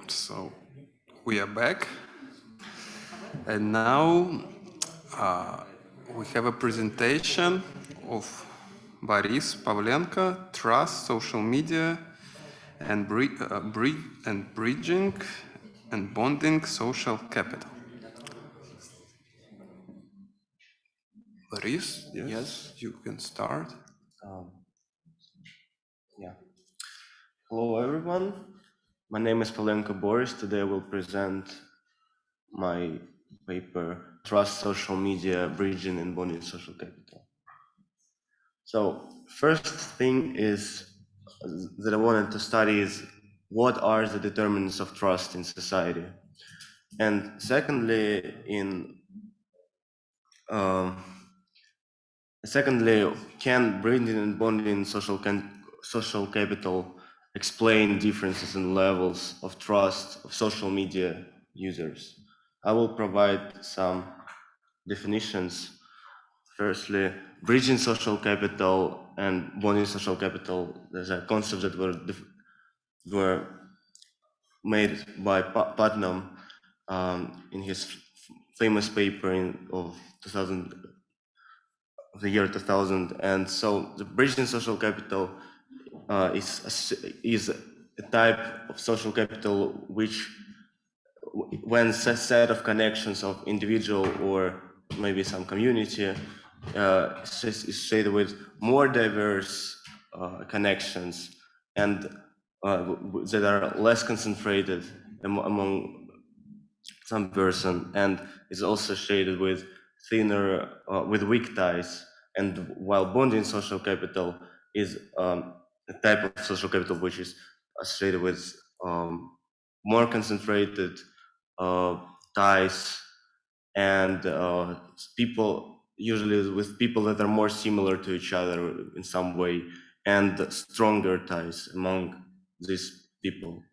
So we are back, and now we have a presentation of Boris Pavlenko, Trust, Social Media, and Bridging and Bonding Social Capital. Boris, yes, you can start. Hello everyone, my name is Pavlenko Boris. Today I will present my paper, Trust, Social Media, Bridging and Bonding Social Capital. So first thing is that I wanted to study is what are the determinants of trust in society, and secondly, can bridging and bonding social capital explain differences in levels of trust of social media users? I will provide some definitions. Firstly, bridging social capital and bonding social capital. There's a concept that were made by Putnam in his famous paper of the year 2000. And so the bridging social capital is a type of social capital which, when a set of connections of individual or maybe some community is shaded with more diverse connections and that are less concentrated among some person, and is also shaded with thinner, with weak ties. And while bonding social capital is a type of social capital which is associated with more concentrated ties and people, usually with people that are more similar to each other in some way, and stronger ties among these people.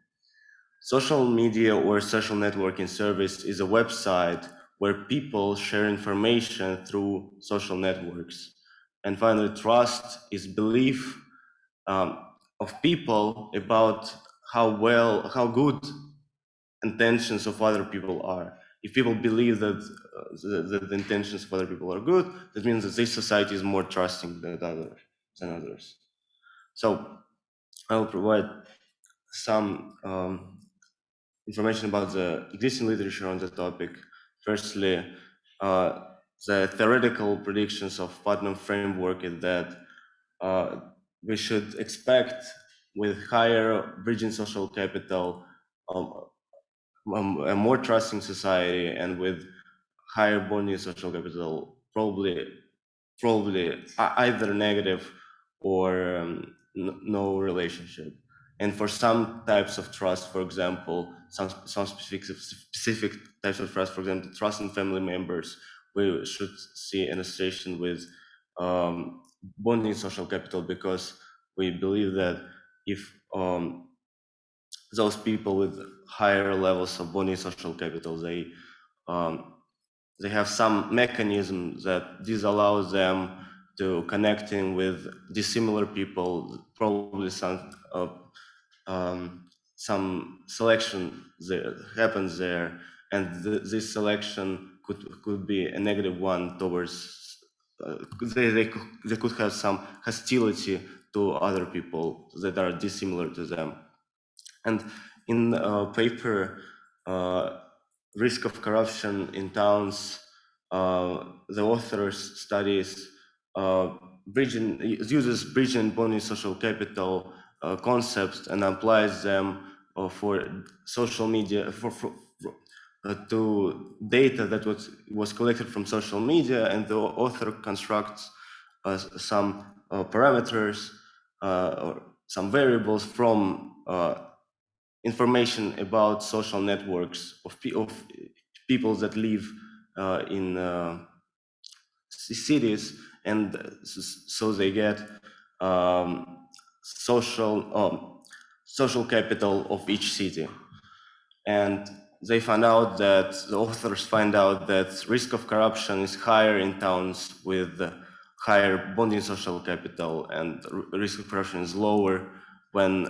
Social media or social networking service is a website where people share information through social networks. And finally, trust is belief of people about how good intentions of other people are. If people believe that the intentions of other people are good, that means that this society is more trusting than others. So I will provide some information about the existing literature on the topic. Firstly, the theoretical predictions of Putnam framework is that we should expect, with higher bridging social capital, a more trusting society, and with higher bonding social capital, probably either negative or no relationship. And for some types of trust, for example, some specific types of trust, for example, trust in family members, we should see an association with bonding social capital, because we believe that if those people with higher levels of bonding social capital, they have some mechanism that disallows them to connecting with dissimilar people, probably some selection there happens there, and this selection could be a negative one towards they could have some hostility to other people that are dissimilar to them. And in a paper, Risk of Corruption in Towns, the authors studies uses bridging and bonding social capital concepts and applies them for social media, to data that was collected from social media, and the author constructs some parameters or some variables from information about social networks of people that live in cities, and so they get social capital of each city. And they find out that the authors find out that risk of corruption is higher in towns with higher bonding social capital, and risk of corruption is lower when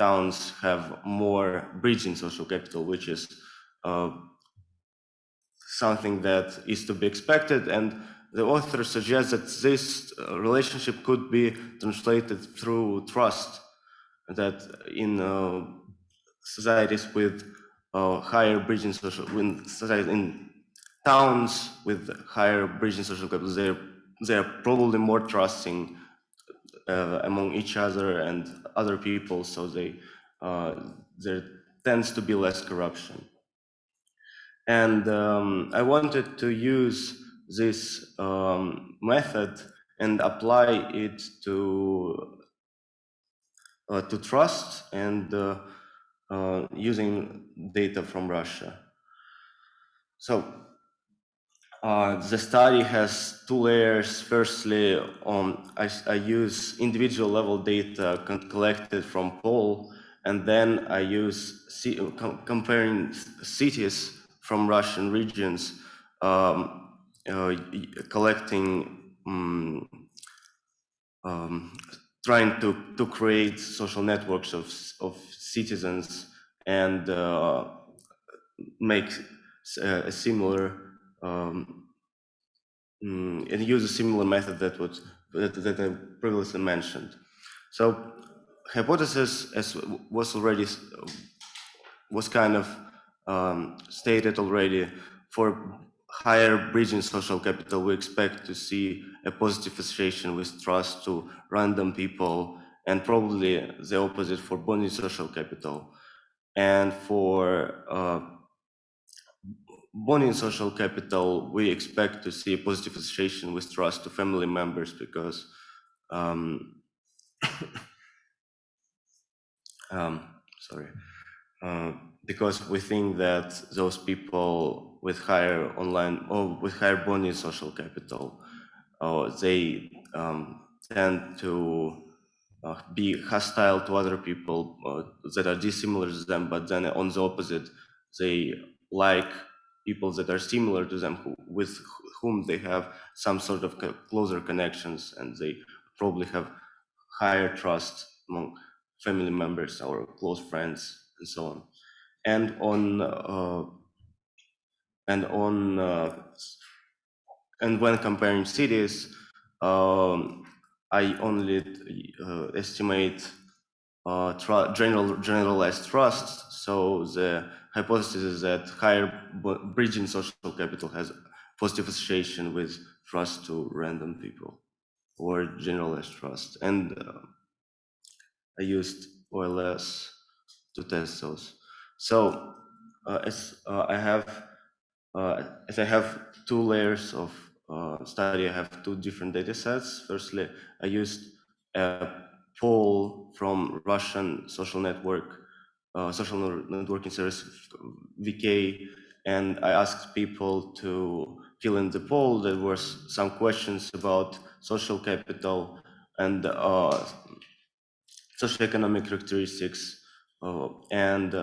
towns have more bridging social capital, which is something that is to be expected. And the author suggests that this relationship could be translated through trust, that in societies with higher bridging social, in towns with higher bridging social capital, they're probably more trusting among each other and other people, so there tends to be less corruption. And I wanted to use this method and apply it to trust and using data from Russia. So the study has two layers. Firstly, I use individual level data collected from poll, and then I use comparing cities from Russian regions, collecting, trying to create social networks of citizens and make a similar and use a similar method that I previously mentioned. So hypothesis, as was kind of stated already, for higher bridging social capital, we expect to see a positive association with trust to random people, and probably the opposite for bonding social capital. And for bonding social capital, we expect to see a positive association with trust to family members, because because we think that those people with higher bonding social capital, they tend to be hostile to other people that are dissimilar to them, but then on the opposite, they like people that are similar to them, with whom they have some sort of closer connections, and they probably have higher trust among family members or close friends and so on. And when comparing cities, I only estimate generalized trust. So the hypothesis is that higher bridging social capital has positive association with trust to random people, or generalized trust. And I used OLS to test those. So as I have two layers of study, I have two different data sets. Firstly, I used a poll from Russian social networking service, VK, and I asked people to fill in the poll. There were some questions about social capital and socioeconomic characteristics, and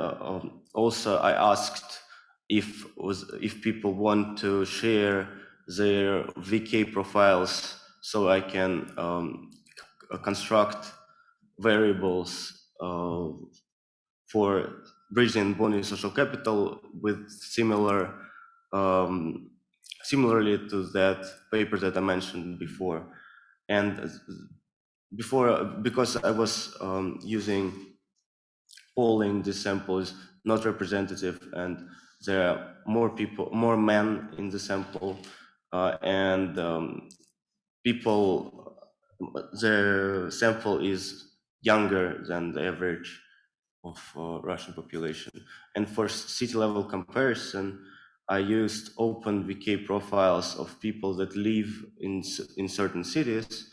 also I asked if people want to share their VK profiles, so I can construct variables for bridging and bonding social capital with similarly to that paper that I mentioned before. And because I was using polling, this sample is not representative, and there are more men in the sample, and their sample is younger than the average of Russian population. And for city level comparison, I used open VK profiles of people that live in certain cities,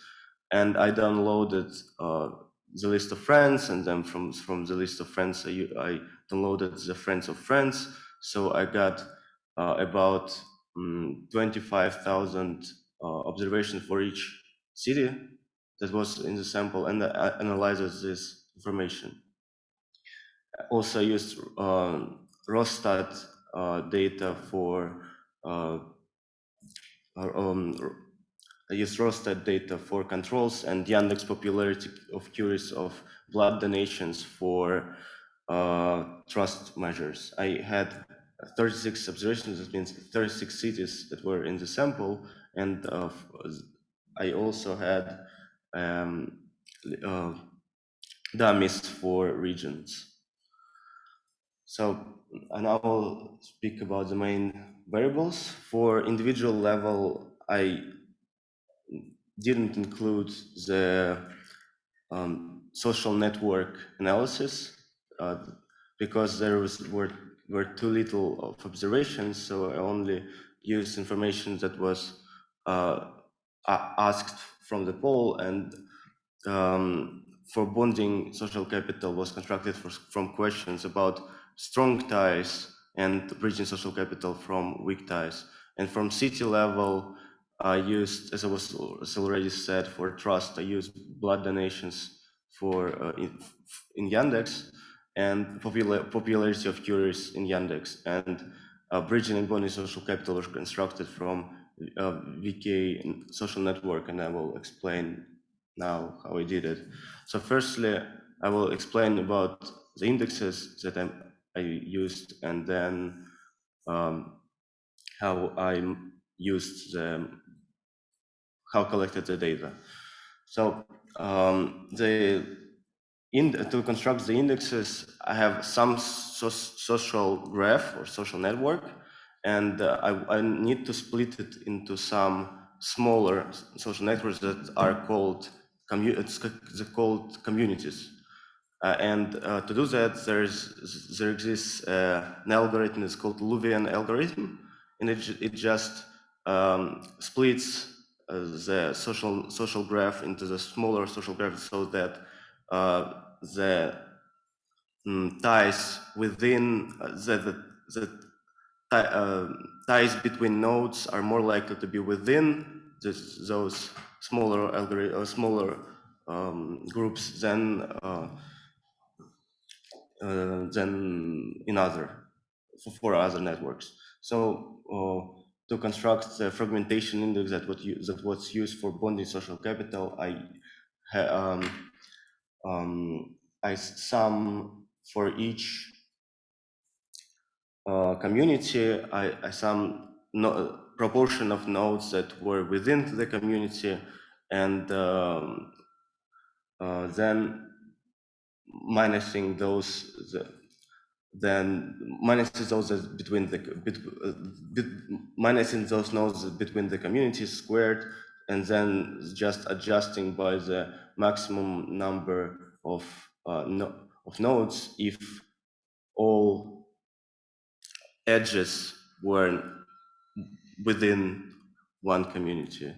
and I downloaded the list of friends, and then from the list of friends, I downloaded the friends of friends. So I got about 25,000 observations for each city that was in the sample, and I analyzed this information. I also used Rostat data for I used Rostat data for controls and Yandex popularity of cures of blood donations for trust measures. I had 36 observations, that means 36 cities that were in the sample, and I also had dummies for regions. So, and I will speak about the main variables. For individual level, I didn't include the social network analysis because there were too little of observations, so I only used information that was asked from the poll, and for bonding social capital was constructed from questions about strong ties and bridging social capital from weak ties. And from city level, I used, as I was already said, for trust, I used blood donations for in Yandex and popularity of cures in Yandex. And bridging and bonding social capital was constructed from VK social network, and I will explain now how I did it. So firstly, I will explain about the indexes that I used, and then how I used them, how I collected the data. So to construct the indexes, I have some social graph or social network, and I need to split it into some smaller social networks that are called communities. And to do that, there exists an algorithm. It's called Luvian algorithm, and it just splits the social graph into the smaller social graph, so that the ties within ties between nodes are more likely to be within those smaller groups than in for other networks. So to construct the fragmentation index that was used for bonding social capital, I sum for each community, I sum proportion of nodes that were within the community, and then minusing those minusing those nodes between the communities squared, and then just adjusting by the maximum number of nodes if all edges were within one community,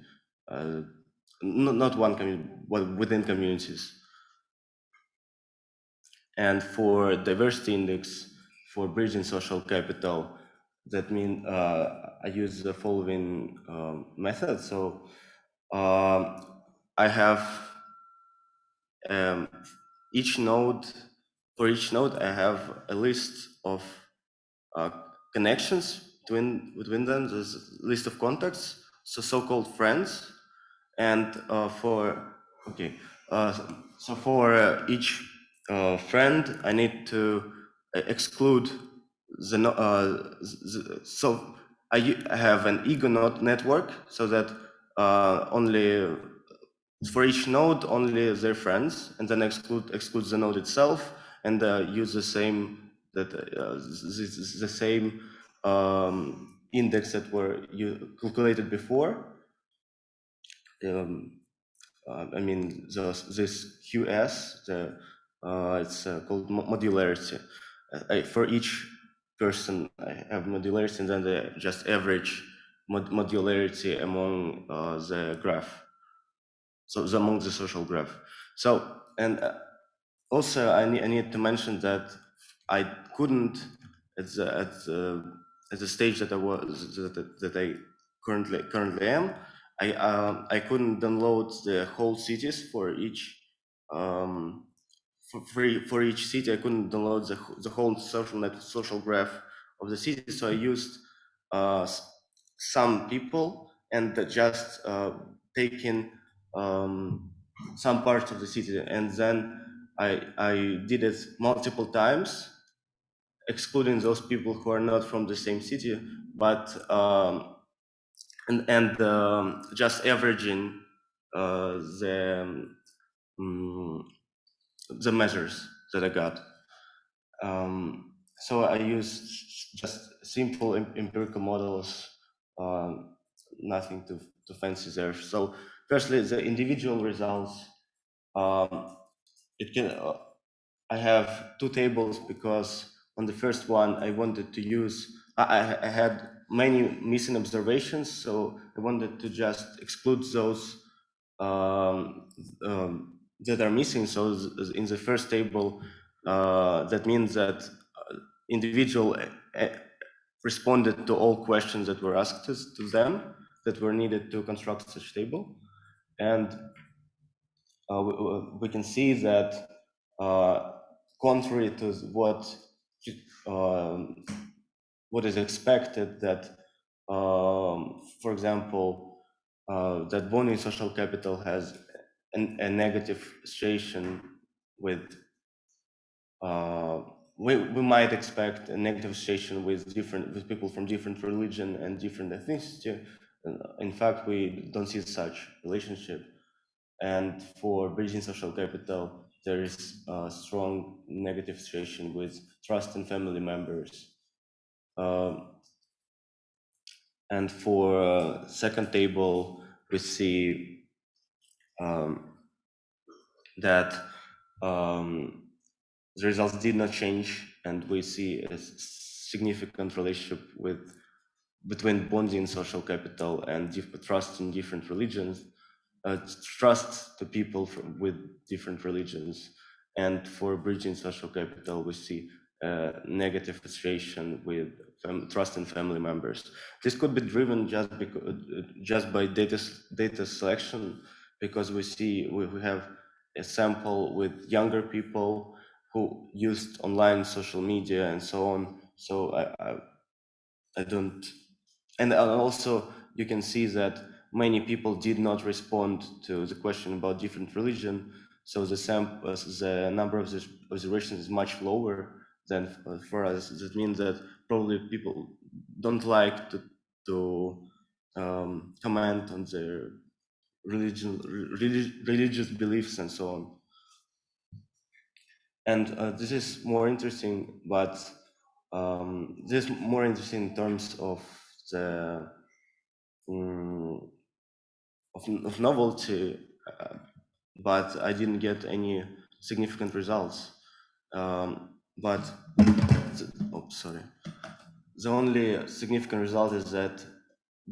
not one community, but within communities. And for diversity index, for bridging social capital, that means I use the following method. So I have each node, for each node, I have a list of connections between them. There's a list of contacts, so-called friends. And for each friend, I need to exclude so I have an ego node network, so that only for each node only their friends, and then exclude the node itself, and use the same index that were calculated before. I mean, this QS, it's called modularity. For each person, I have modularity, and then the just average modularity among the graph. So among the social graph. So, and also I need to mention that I couldn't at the stage that I was that I currently am. I couldn't download the whole cities for each for each city. I couldn't download the whole social graph of the city. So I used some people, and just taking some parts of the city, and then I did it multiple times, excluding those people who are not from the same city, but just averaging um, the measures that I got. So I used just simple empirical models, nothing too fancy there. So firstly, the individual results. It can. I have two tables because on the first one I wanted to use. I had many missing observations, so I wanted to just exclude those that are missing. So in the first table, that means that individual responded to all questions that were asked to them that were needed to construct such table. And we can see that contrary to what is expected, that for example, that bonding social capital has a negative situation with we might expect a negative situation with people from different religion and different ethnicity. In fact, we don't see such relationship. And for bridging social capital, there is a strong negative situation with trust in family members. And for second table, we see that the results did not change, and we see a significant relationship between bonding social capital and trust in different religions, trust to people with different religions. And for bridging social capital, we see a negative association with trust in family members. This could be driven just by data selection, because we have a sample with younger people who used online social media and so on. So I don't, and also you can see that many people did not respond to the question about different religion. So the number of observations is much lower than for us. That means that probably people don't like to comment on their religious beliefs and so on. And this is more interesting, but this is more interesting in terms of the of novelty, but I didn't get any significant results. But the only significant result is that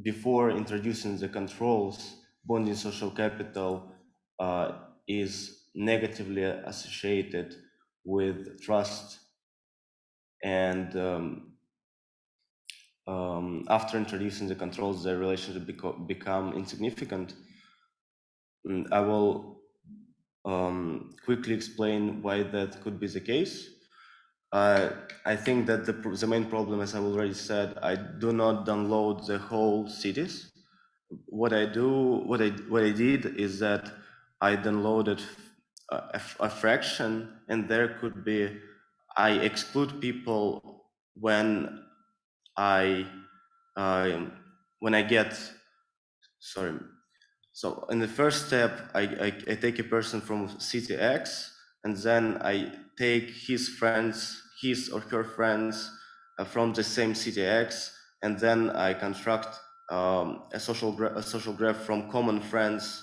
before introducing the controls, bonding social capital is negatively associated with trust, and after introducing the controls, the relationship become insignificant. And I will quickly explain why that could be the case. I think that the main problem, as I already said, I do not download the whole cities. What I did is that I downloaded a fraction, and there could be, I exclude people when I get, sorry. So in the first step, I take a person from city X, and then I take his or her friends from the same city X, and then I construct a social graph from common friends,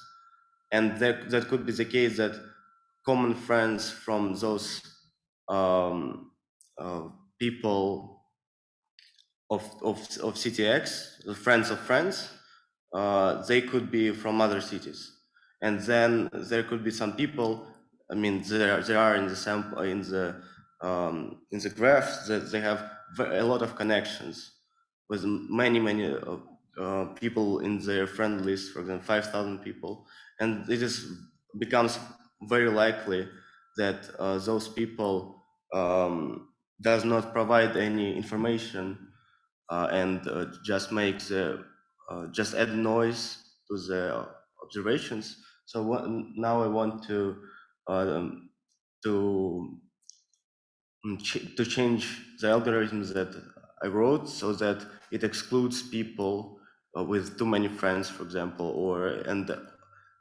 and that could be the case that common friends from those people of city X, the friends of friends, they could be from other cities. And then there could be some people, I mean, there are in the sample, in the graph, that they have a lot of connections with many people in their friend list, for example, 5,000 people. And it becomes very likely that those people does not provide any information and just makes just add noise to the observations. So now I want to change the algorithms that I wrote so that it excludes people with too many friends, for example, and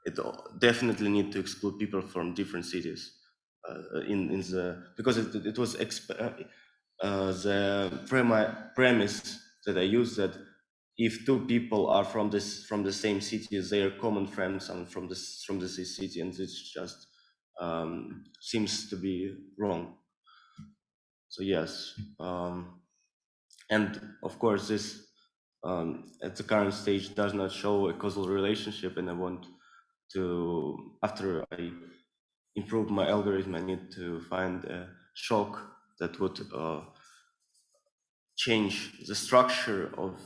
it definitely need to exclude people from different cities because it was the premise that I used, that if two people are from the same city, they are common friends and from the same city, and it just seems to be wrong. So yes, and of course this at the current stage does not show a causal relationship, and I want to, after I improve my algorithm, I need to find a shock that would change the structure of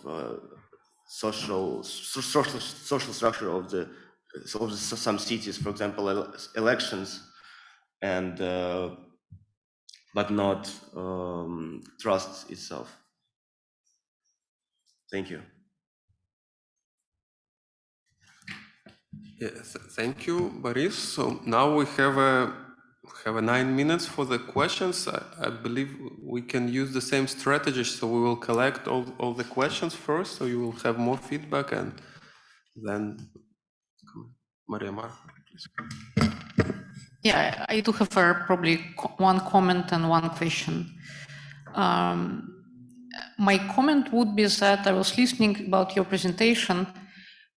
social structure of some cities, for example, elections, and but not trust itself. Thank you. Yes, thank you, Boris. So now we have 9 minutes for the questions. I believe we can use the same strategy. So we will collect all the questions first, so you will have more feedback, and then Maria Marta, please. Yeah, I do have probably one comment and one question. My comment would be that I was listening about your presentation,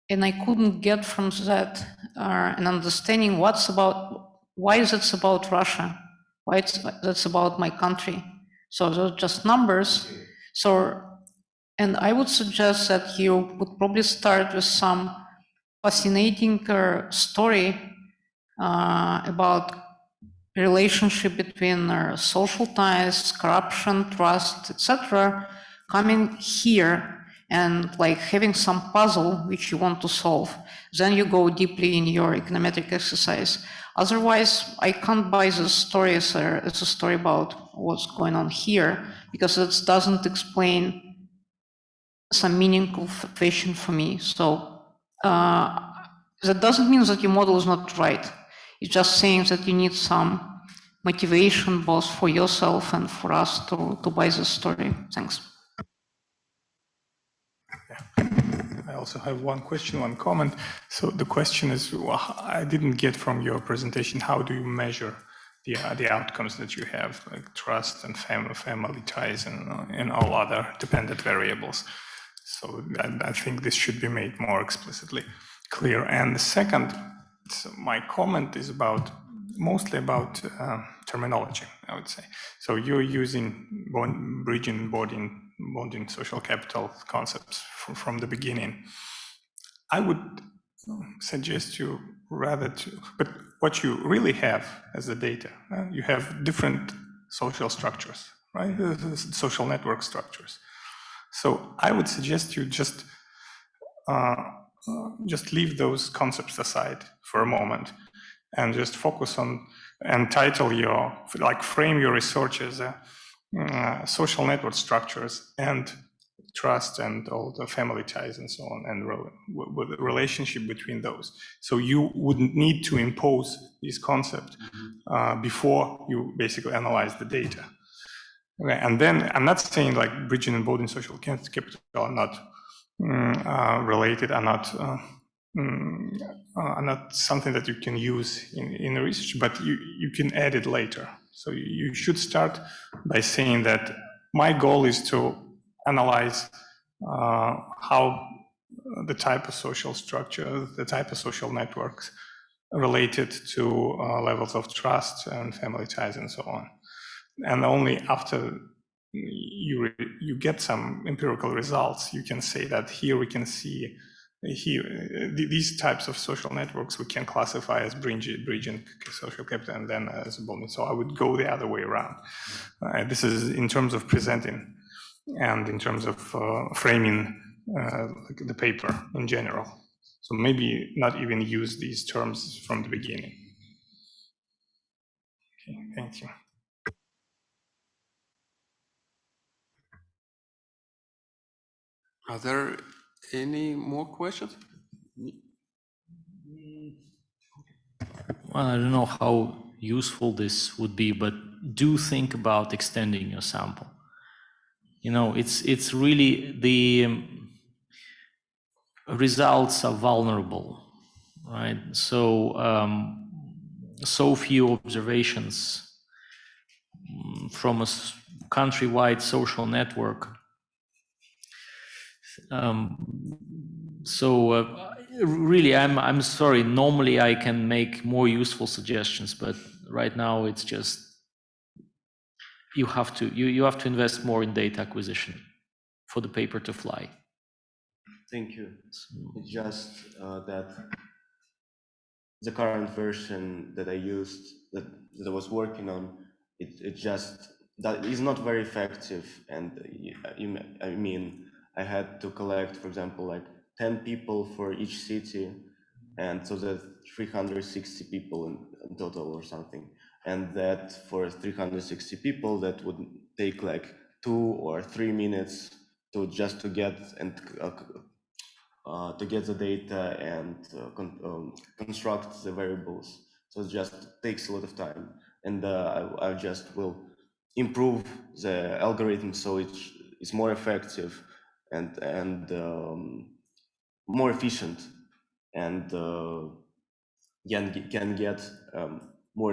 and I couldn't get from that an understanding why that's about Russia, why that's about my country. So those are just numbers. So, and I would suggest that you would probably start with some fascinating story about relationship between social ties, corruption, trust, etc., coming here and like having some puzzle which you want to solve. Then you go deeply in your econometric exercise. Otherwise, I can't buy this story as a story about what's going on here, because it doesn't explain some meaningful question for me. So that doesn't mean that your model is not right. It's just saying that you need some motivation both for yourself and for us to buy this story. Thanks. I also have one question, one comment. So the question is, I didn't get from your presentation, how do you measure the outcomes that you have, like trust and family ties and all other dependent variables? So I think this should be made more explicitly clear. And the second, so my comment is mostly about terminology, I would say. So you're using bridging, bonding social capital concepts from the beginning. I would suggest you but what you really have as the data, you have different social structures, right? Social network structures. So I would suggest you just leave those concepts aside for a moment and just focus on and frame your research as social network structures and trust and all the family ties and so on, and with the relationship between those. So you wouldn't need to impose these concepts before you basically analyze the data. Okay, and then I'm not saying like bridging and building social capital are not related, are not something that you can use in the research, but you can add it later. So you should start by saying that my goal is to analyze how the type of social structure, the type of social networks related to levels of trust and family ties and so on. And only after you get some empirical results, you can say that here we can see these types of social networks we can classify as bridging social capital and then as a bonding. So I would go the other way around. This is in terms of presenting and in terms of framing the paper in general. So maybe not even use these terms from the beginning. Okay, thank you. Are there any more questions? well, I don't know how useful this would be, but do think about extending your sample. You know, it's really the results are vulnerable, right? So so few observations from a countrywide social network. Really, I'm sorry. Normally, I can make more useful suggestions, but right now it's just you have to invest more in data acquisition for the paper to fly. Thank you. It's just that the current version that I used, that I was working on, it just that is not very effective. And I mean, I had to collect, for example, like 10 people for each city, and so that 360 people in total or something. And that for 360 people, that would take like 2 or 3 minutes to just to get and to get the data and construct the variables. So it just takes a lot of time, and I just will improve the algorithm so it's more effective and more efficient, and can get more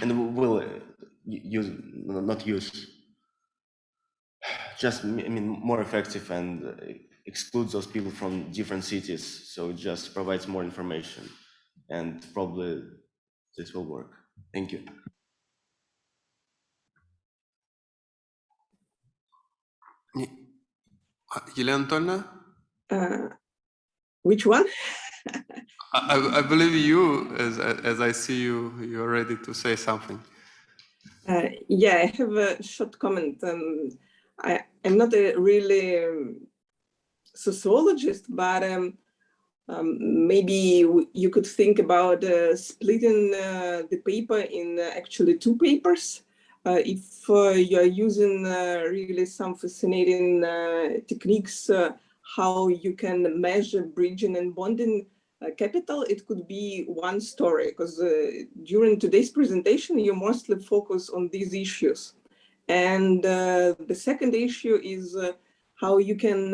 and will use not use just, I mean, more effective and excludes those people from different cities. So it just provides more information, and probably this will work. Thank you. Елена Antonovna? Which one? I believe you, as I see you, you're ready to say something. Yeah, I have a short comment. I'm not a really sociologist, but maybe you could think about splitting the paper in actually 2 papers. If you are using really some fascinating techniques, how you can measure bridging and bonding capital, it could be one story, because during today's presentation, you mostly focus on these issues. And the second issue is how you can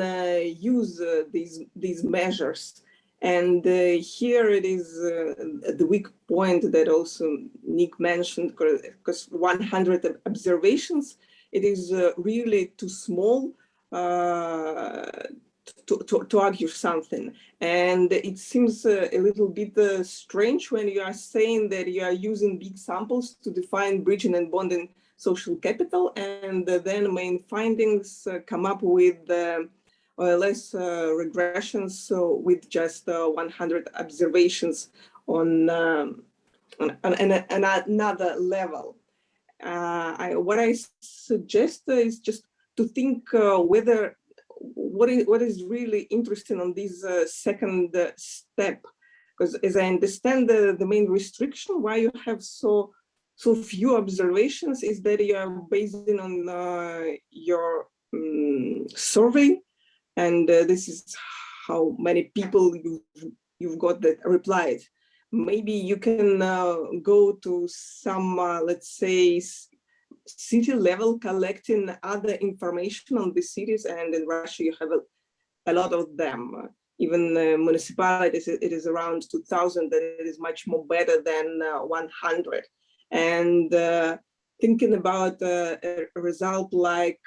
use these measures. And here it is the weak point that also Nick mentioned, because 100 observations, it is really too small to argue something. And it seems a little bit strange when you are saying that you are using big samples to define bridging and bonding social capital, and then main findings come up with less regressions, so with just 100 observations on another level. What I suggest is just to think whether what is really interesting on this second step, because as I understand the main restriction why you have so few observations is that you are basing on your survey, and this is how many people you've got that replied. Maybe you can go to some, let's say, city level, collecting other information on the cities, and in Russia you have a lot of them. Even municipalities, it is around 2,000, that it is much more better than 100. And thinking about a result like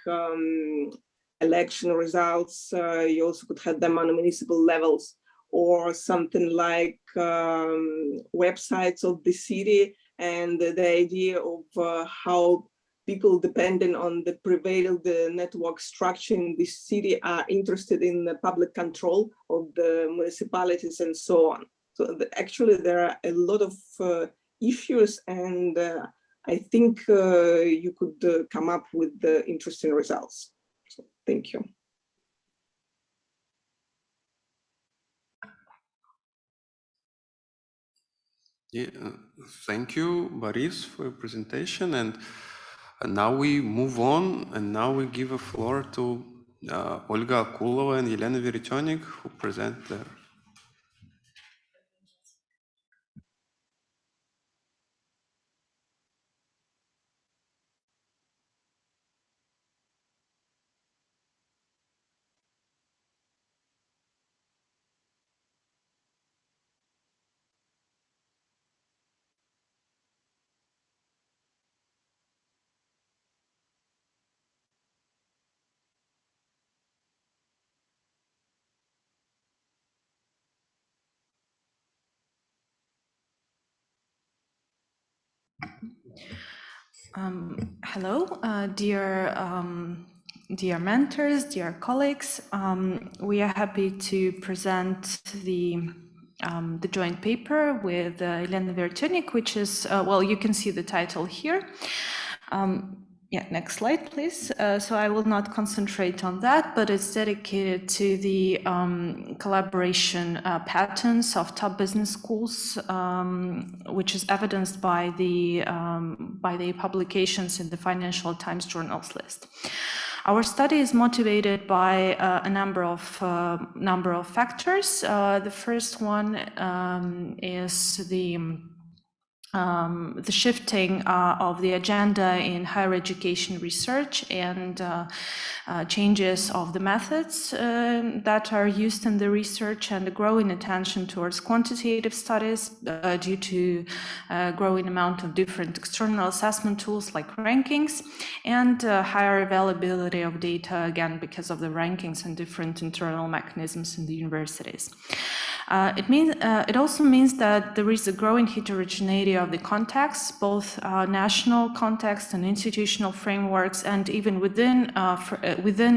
election results, you also could have them on municipal levels, or something like websites of the city, and the idea of how people depending on the prevailed network structure in this city are interested in the public control of the municipalities and so on. So actually there are a lot of issues, and I think you could come up with interesting results. So thank you. Yeah, thank you, Boris, for your presentation. And now we move on, and now we give a floor to Olga Okulova and Lena Veretennik, who present their. Hello, dear mentors, dear colleagues. We are happy to present the joint paper with Elena Veretennik, which is, well, you can see the title here. Yeah, next slide, please. So I will not concentrate on that, but it's dedicated to the collaboration patterns of top business schools, which is evidenced by the publications in the Financial Times journals list. Our study is motivated by a number of factors. The first one is the shifting of the agenda in higher education research and changes of the methods that are used in the research, and the growing attention towards quantitative studies due to growing amount of different external assessment tools like rankings, and higher availability of data, again, because of the rankings and different internal mechanisms in the universities. It also means that there is a growing heterogeneity of the contexts, both national context and institutional frameworks, and even within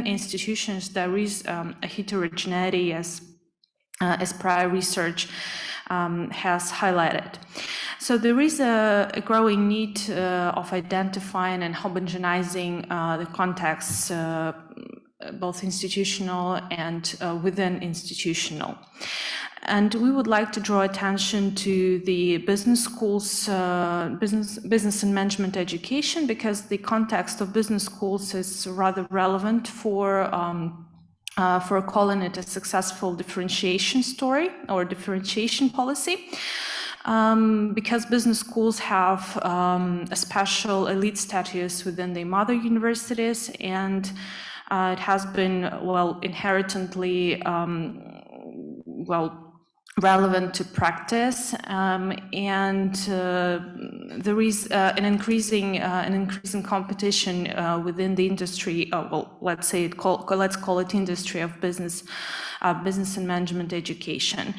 institutions there is a heterogeneity, as prior research has highlighted. So there is a growing need of identifying and homogenizing the contexts, both institutional and within institutional. And we would like to draw attention to the business schools, business and management education, because the context of business schools is rather relevant for calling it a successful differentiation story or differentiation policy. Because business schools have a special elite status within the mother universities, and it has been, well, inherently, relevant to practice, and there is an increasing competition within the industry. Well, let's call it industry of business and management education,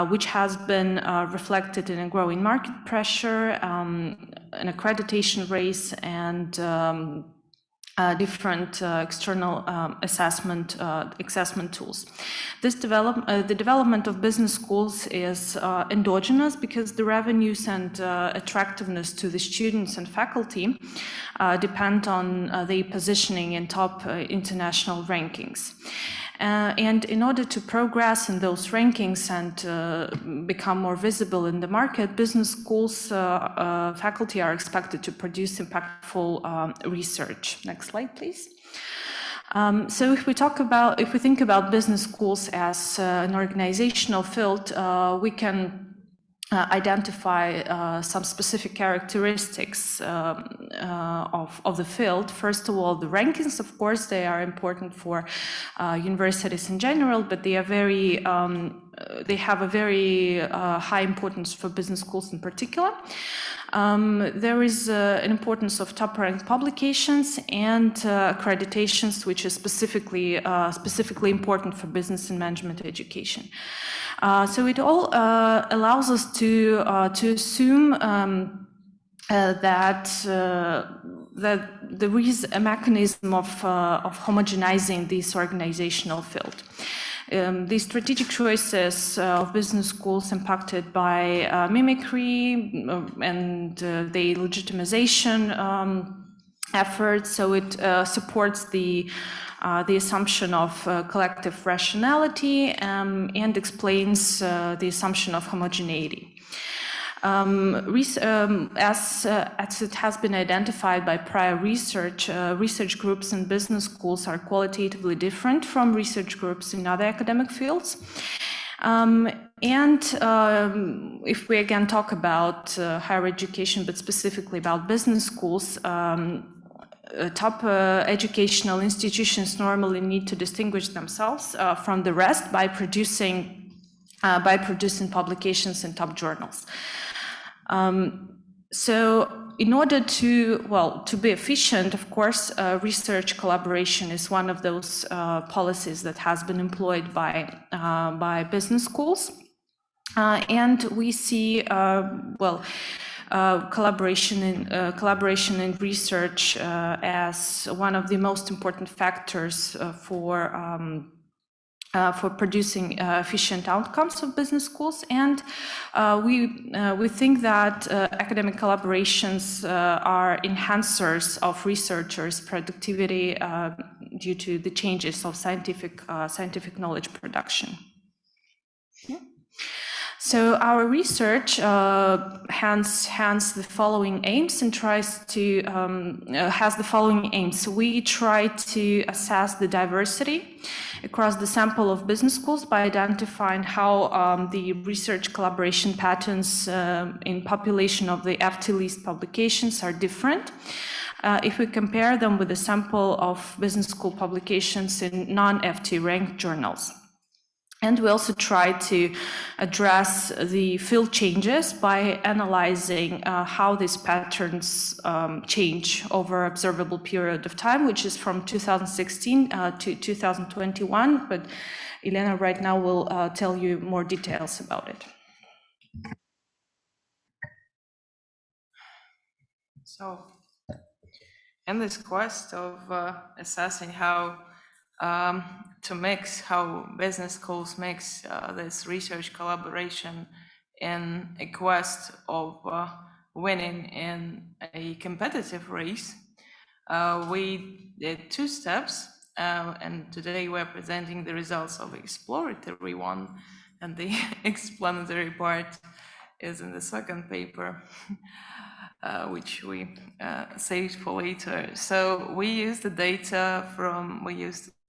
which has been reflected in a growing market pressure, an accreditation race, and different external assessment tools. The development of business schools is endogenous, because the revenues and attractiveness to the students and faculty depend on the positioning in top international rankings. And in order to progress in those rankings and become more visible in the market, business schools faculty are expected to produce impactful research. Next slide, please. So if we think about business schools as an organizational field, we can identify some specific characteristics of the field. First of all, the rankings, of course, they are important for universities in general, but they are they have a very high importance for business schools in particular. There is an importance of top-ranked publications and accreditations, which is specifically important for business and management education. So it all allows us to assume that there is a mechanism of homogenizing this organizational field. The strategic choices of business schools impacted by mimicry and the legitimization efforts, so it supports the assumption of collective rationality and explains the assumption of homogeneity. As it has been identified by prior research, research groups in business schools are qualitatively different from research groups in other academic fields. If we again talk about higher education, but specifically about business schools, top educational institutions normally need to distinguish themselves from the rest by producing publications in top journals. So in order to be efficient, of course, research collaboration is one of those policies that has been employed by business schools. And we see, collaboration in research as one of the most important factors for producing efficient outcomes of business schools, and we think that academic collaborations are enhancers of researchers' productivity due to the changes of scientific knowledge production. Yeah. So our research has the following aims and tries to has the following aims. We try to assess the diversity across the sample of business schools by identifying how the research collaboration patterns in population of the FT list publications are different. If we compare them with the sample of business school publications in non-FT ranked journals. And we also try to address the field changes by analyzing how these patterns change over observable period of time, which is from 2016 to 2021. But Elena right now will tell you more details about it. So, in this quest of assessing how business schools mix this research collaboration in a quest of winning in a competitive race, we did 2 steps, and today we're presenting the results of exploratory one, and the explanatory part is in the second paper. Which we saved for later. So we used the data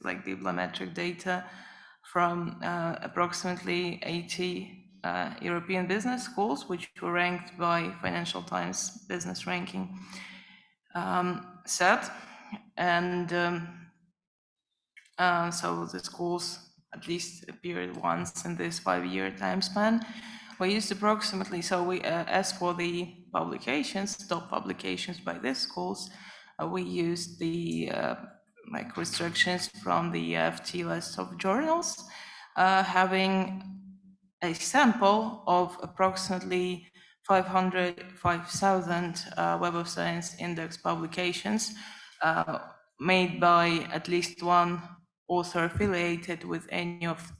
like bibliometric data from approximately 80 European business schools, which were ranked by Financial Times Business Ranking set. And so the schools at least appeared once in this 5-year time span. We used approximately, so we, as for the publications, top publications by these schools, we used the like restrictions from the FT list of journals, having a sample of approximately 5,000 Web of Science Index publications made by at least one author affiliated with any of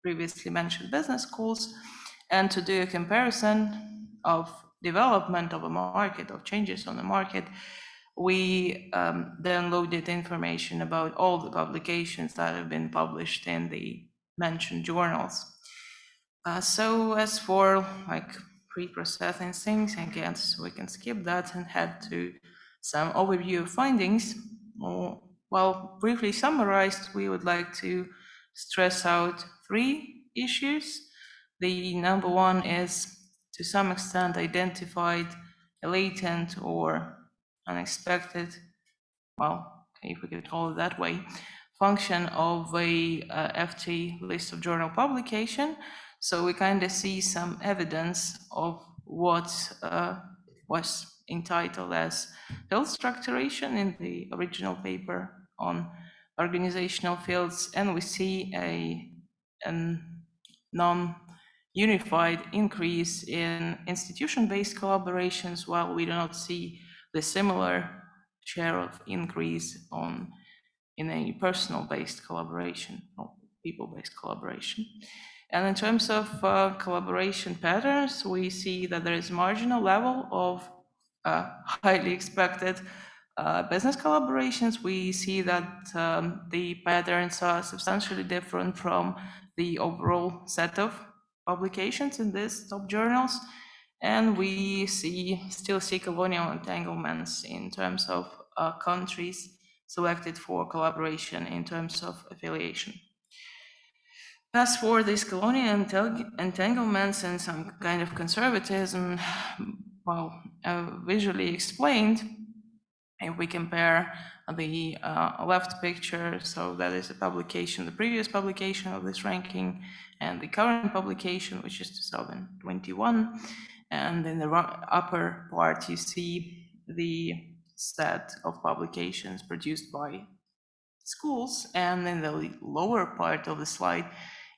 previously mentioned business schools. And to do a comparison of development of a market, of changes on the market, we then loaded information about all the publications that have been published in the mentioned journals. So as for like pre-processing things, I guess we can skip that and head to some overview of findings. Well, briefly summarized, we would like to stress out 3 issues. The number one is, to some extent, identified a latent or unexpected, well, if we could call it that way, function of a FT list of journal publication. So we kind of see some evidence of what was entitled as field structuration in the original paper on organizational fields, and we see a non-unified increase in institution-based collaborations, while we do not see the similar share of increase in a personal-based collaboration or people-based collaboration. And in terms of collaboration patterns, we see that there is marginal level of highly expected business collaborations. We see that the patterns are substantially different from the overall set of publications in these top journals. And we still see colonial entanglements in terms of countries selected for collaboration in terms of affiliation. As for these colonial entanglements and some kind of conservatism, well, visually explained, if we compare the left picture, so that is the publication, the previous publication of this ranking, and the current publication, which is 2021, and in the upper part you see the set of publications produced by schools, and in the lower part of the slide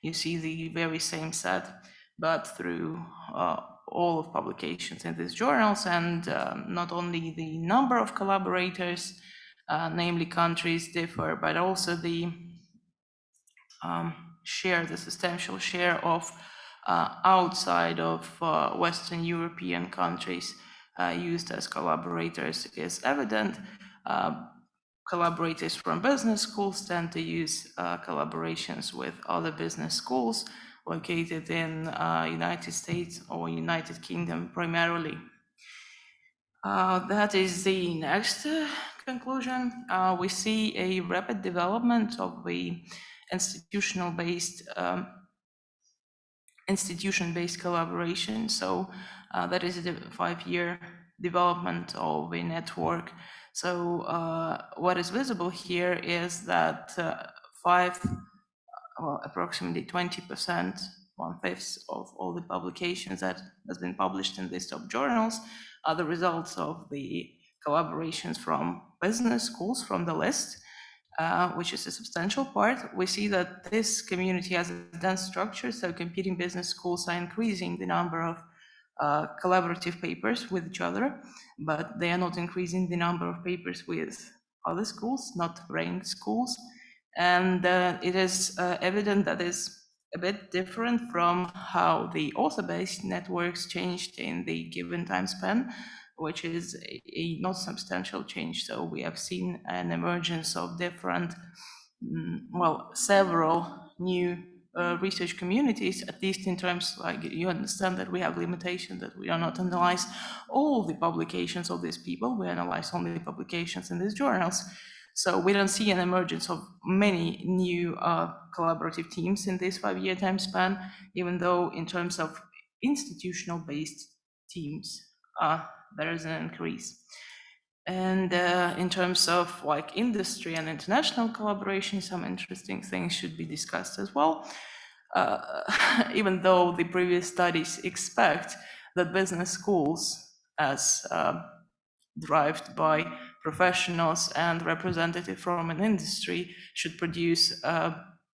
you see the very same set, but through all of publications in these journals, and not only the number of collaborators, namely countries, differ, but also the share, the substantial share of outside of Western European countries used as collaborators is evident. Collaborators from business schools tend to use collaborations with other business schools located in United States or United Kingdom primarily. That is the next conclusion. We see a rapid development of the institution-based collaboration. So that is a 5-year development of a network. So what is visible here is that approximately 20%, 1/5 of all the publications that has been published in these top journals are the results of the collaborations from business schools from the list, which is a substantial part. We see that this community has a dense structure, so competing business schools are increasing the number of collaborative papers with each other, but they are not increasing the number of papers with other schools, not ranked schools. And it is evident that is a bit different from how the author-based networks changed in the given time span, which is a not substantial change. So we have seen an emergence of different, several new research communities, at least in terms, like, you understand that we have limitation, that we do not analyze all the publications of these people, we analyze only the publications in these journals. So we don't see an emergence of many new collaborative teams in this 5-year time span, even though in terms of institutional-based teams, there is an increase. And in terms of like industry and international collaboration, some interesting things should be discussed as well. Even though the previous studies expect that business schools, as derived by professionals and representative from an industry, should produce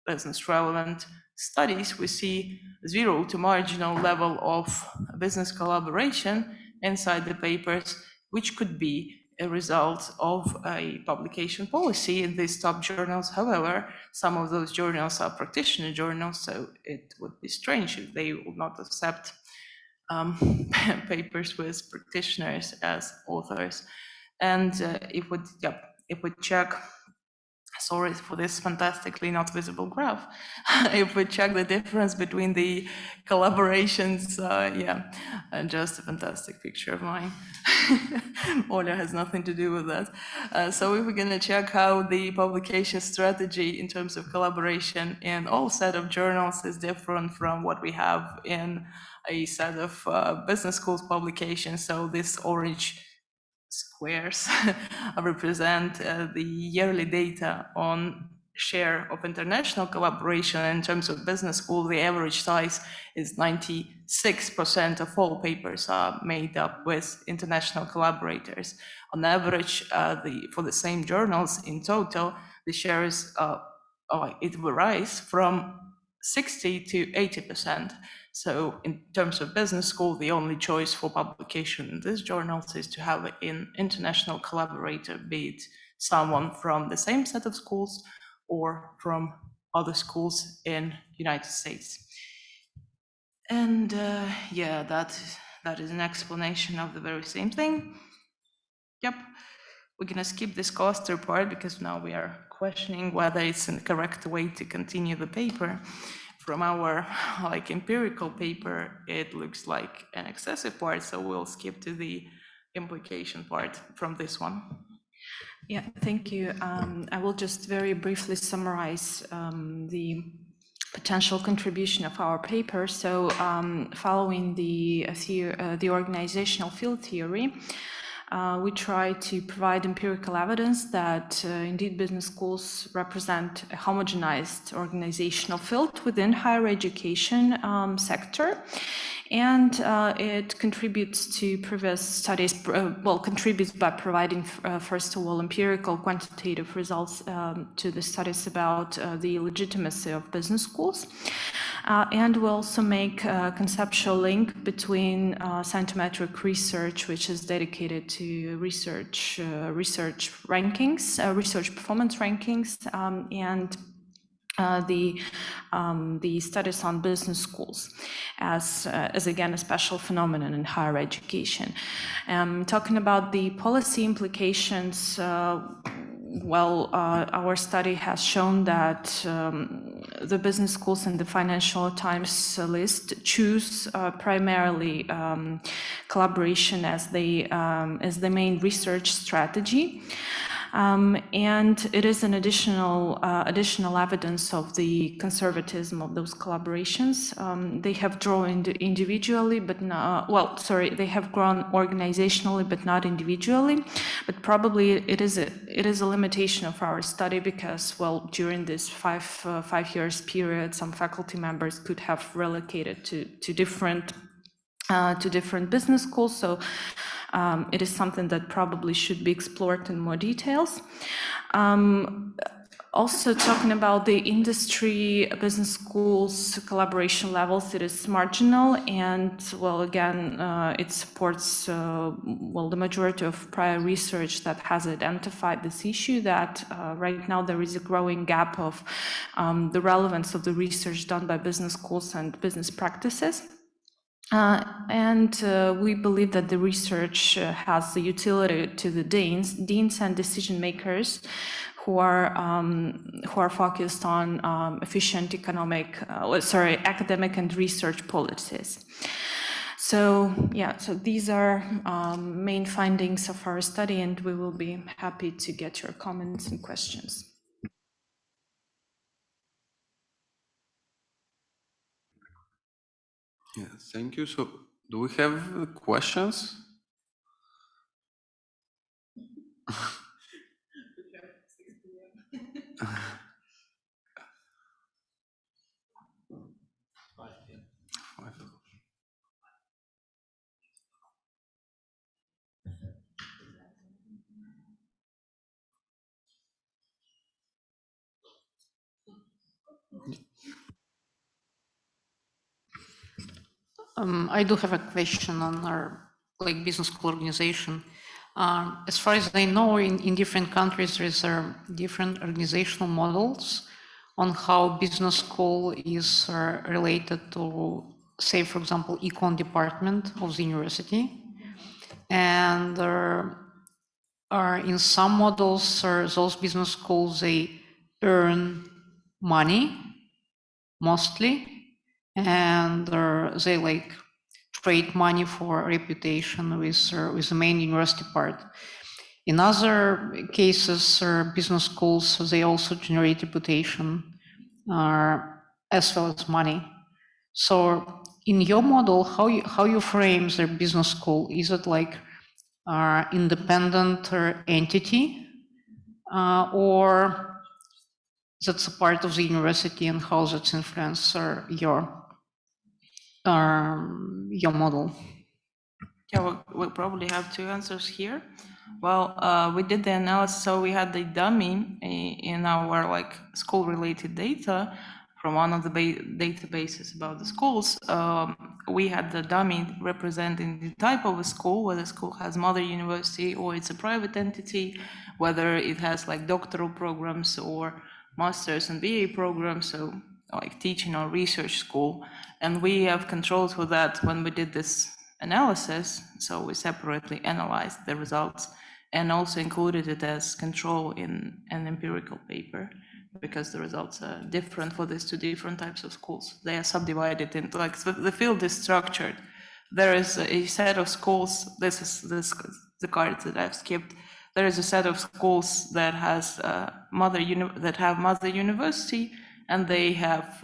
business relevant studies, we see 0 to marginal level of business collaboration inside the papers, which could be a result of a publication policy in these top journals. However, some of those journals are practitioner journals, so it would be strange if they would not accept papers with practitioners as authors. And if we check, sorry for this fantastically not visible graph, if we check the difference between the collaborations, and just a fantastic picture of mine. Olga has nothing to do with that. So if we're going to check how the publication strategy in terms of collaboration in all set of journals is different from what we have in a set of business schools publications. So this orange squares represent the yearly data on share of international collaboration. In terms of business school, the average size is 96% of all papers are made up with international collaborators. On average, for the same journals in total, the share is, it varies from 60 to 80%. So in terms of business school, the only choice for publication in these journals is to have an international collaborator, be it someone from the same set of schools or from other schools in United States. And that is an explanation of the very same thing. Yep, we're gonna skip this cluster part because now we are questioning whether it's the correct way to continue the paper. From our empirical paper, it looks like an excessive part, so we'll skip to the implication part from this one. Yeah, thank you. I will just very briefly summarize the potential contribution of our paper. So following the organizational field theory, We try to provide empirical evidence that indeed business schools represent a homogenized organizational field within higher education sector. And it contributes to previous studies, contributes by providing, first of all, empirical quantitative results to the studies about the legitimacy of business schools. And we also make a conceptual link between scientometric research, which is dedicated to research rankings, research performance rankings, and the studies on business schools as again a special phenomenon in higher education. Talking about the policy implications, our study has shown that the business schools in the Financial Times list choose primarily collaboration as the main research strategy. And it is an additional evidence of the conservatism of those collaborations. They have grown individually, but not, they have grown organizationally, but not individually. But probably it is a limitation of our study because, during this five years period, some faculty members could have relocated to different business schools. So it is something that probably should be explored in more details. Also talking about the industry, business schools, collaboration levels, it is marginal and, again, it supports, the majority of prior research that has identified this issue that right now there is a growing gap of the relevance of the research done by business schools and business practices. And we believe that the research has the utility to the deans and decision makers who are focused on efficient academic and research policies. So these are main findings of our study, and we will be happy to get your comments and questions. Yeah, thank you. So, do we have questions? I do have a question on our business school organization. As far as I know, in different countries, there's different organizational models on how business school is related to, say, for example, econ department of the university. And in some models, those business schools, they earn money mostly, and they trade money for reputation with the main university part. In other cases, business schools, they also generate reputation as well as money. So in your model, how you frame the business school? Is it independent entity, or that's a part of the university, and how that's influence your model? Yeah, we'll probably have two answers here. Well, we did the analysis, so we had the dummy in our school-related data from one of the databases about the schools. We had the dummy representing the type of a school, whether the school has mother university or it's a private entity, whether it has doctoral programs or master's and BA programs, so teaching or research school. And we have controls for that when we did this analysis, so we separately analyzed the results and also included it as control in an empirical paper, because the results are different for these two different types of schools. They are subdivided into the field is structured. There is a set of schools. This is the card that I've skipped. There is a set of schools that has mother university, and they have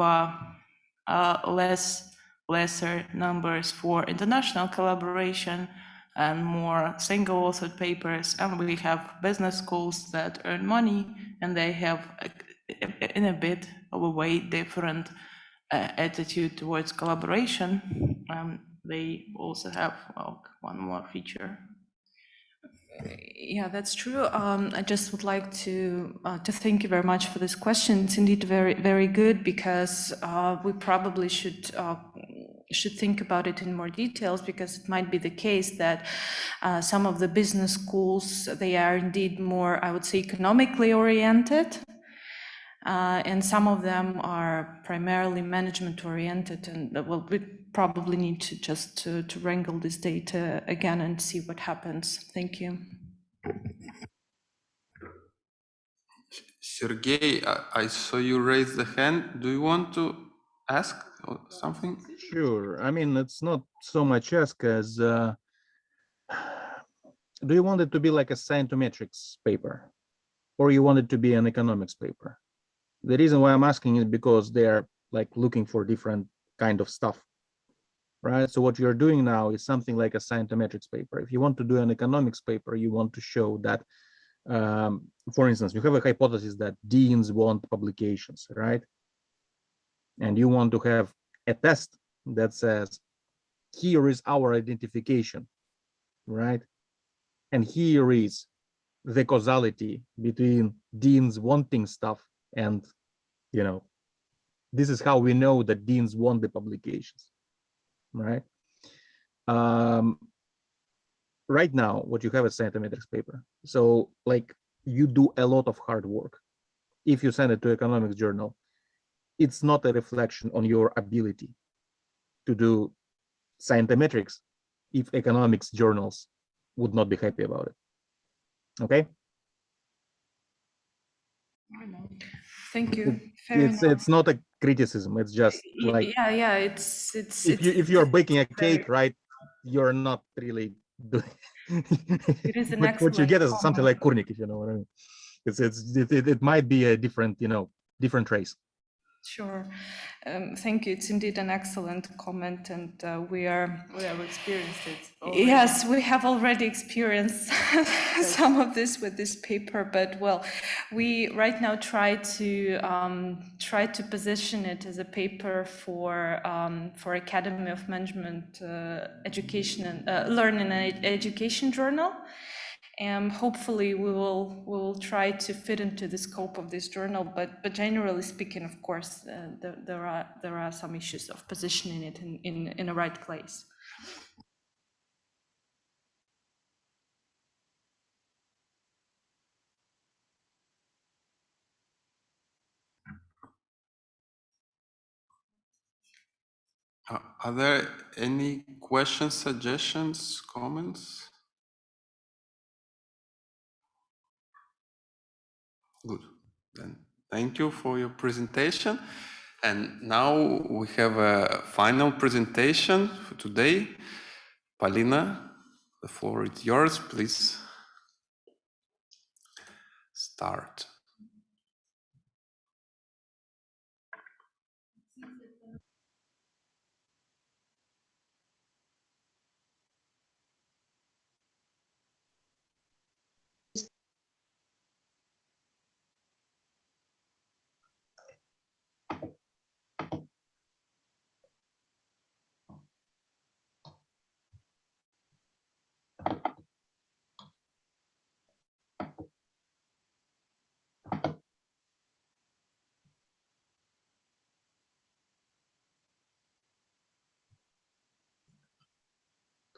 lesser numbers for international collaboration, and more single-authored papers, and we have business schools that earn money, and they have, in a bit of a way, different attitude towards collaboration. They also have one more feature. Yeah, that's true. I just would like to thank you very much for this question. It's indeed very, very good, because we probably should think about it in more details, because it might be the case that some of the business schools, they are indeed more, I would say, economically oriented. And some of them are primarily management oriented, and well, we probably need to just to wrangle this data again and see what happens. Thank you. Sergey, I saw you raise the hand. Do you want to ask something? Sure. I mean, it's not so much ask as, do you want it to be like a scientometrics paper, or you want it to be an economics paper? The reason why I'm asking is because they're like looking for different kind of stuff, right? So what you're doing now is something like a scientometrics paper. If you want to do an economics paper, you want to show that, for instance, you have a hypothesis that deans want publications, right? And you want to have a test that says, here is our identification, right? And here is the causality between deans wanting stuff and, you know, this is how we know that deans want the publications, right? Right now, what you have is scientometrics paper. So like you do a lot of hard work. If you send it to economics journal, it's not a reflection on your ability to do scientometrics if economics journals would not be happy about it. Okay. Thank you. Fair enough. It's not a criticism. It's just like, yeah. It's if you're baking a cake, right, you're not really doing. It is an but what you excellent get is something comment. like Kurnik, if you know what I mean. It might be a different, you know, different trace. Sure. Thank you. It's indeed an excellent comment, and we have experienced it already. Yes, we have already experienced some of this with this paper, but well, we right now try to position it as a paper for Academy of Management Education and Learning and Education Journal. And hopefully we will try to fit into the scope of this journal, but generally speaking, of course, there are some issues of positioning it in a right place. Are there any questions, suggestions, comments? Good. Then thank you for your presentation. And now we have a final presentation for today. Polina, the floor is yours. Please start.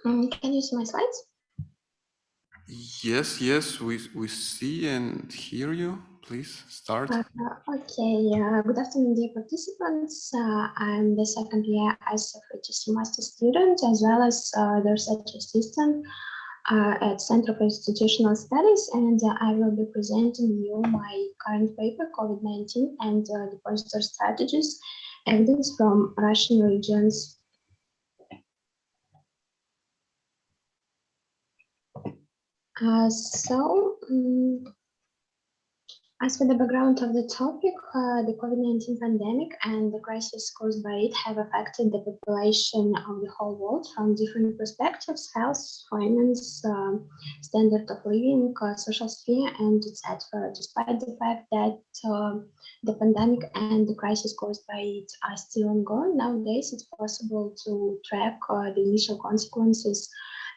Can you see my slides? Yes, we see and hear you. Please start. Okay, good afternoon, dear participants. I'm the second year Psrticipants master student, as well as the research assistant at Center for Institutional Studies, and I will be presenting you my current paper, COVID-19 and Depositor Strategies, Evidence from Russian Regions. As for the background of the topic, the COVID-19 pandemic and the crisis caused by it have affected the population of the whole world from different perspectives: health, finance, standard of living, social sphere, and etc. Despite the fact that the pandemic and the crisis caused by it are still ongoing, nowadays it's possible to track the initial consequences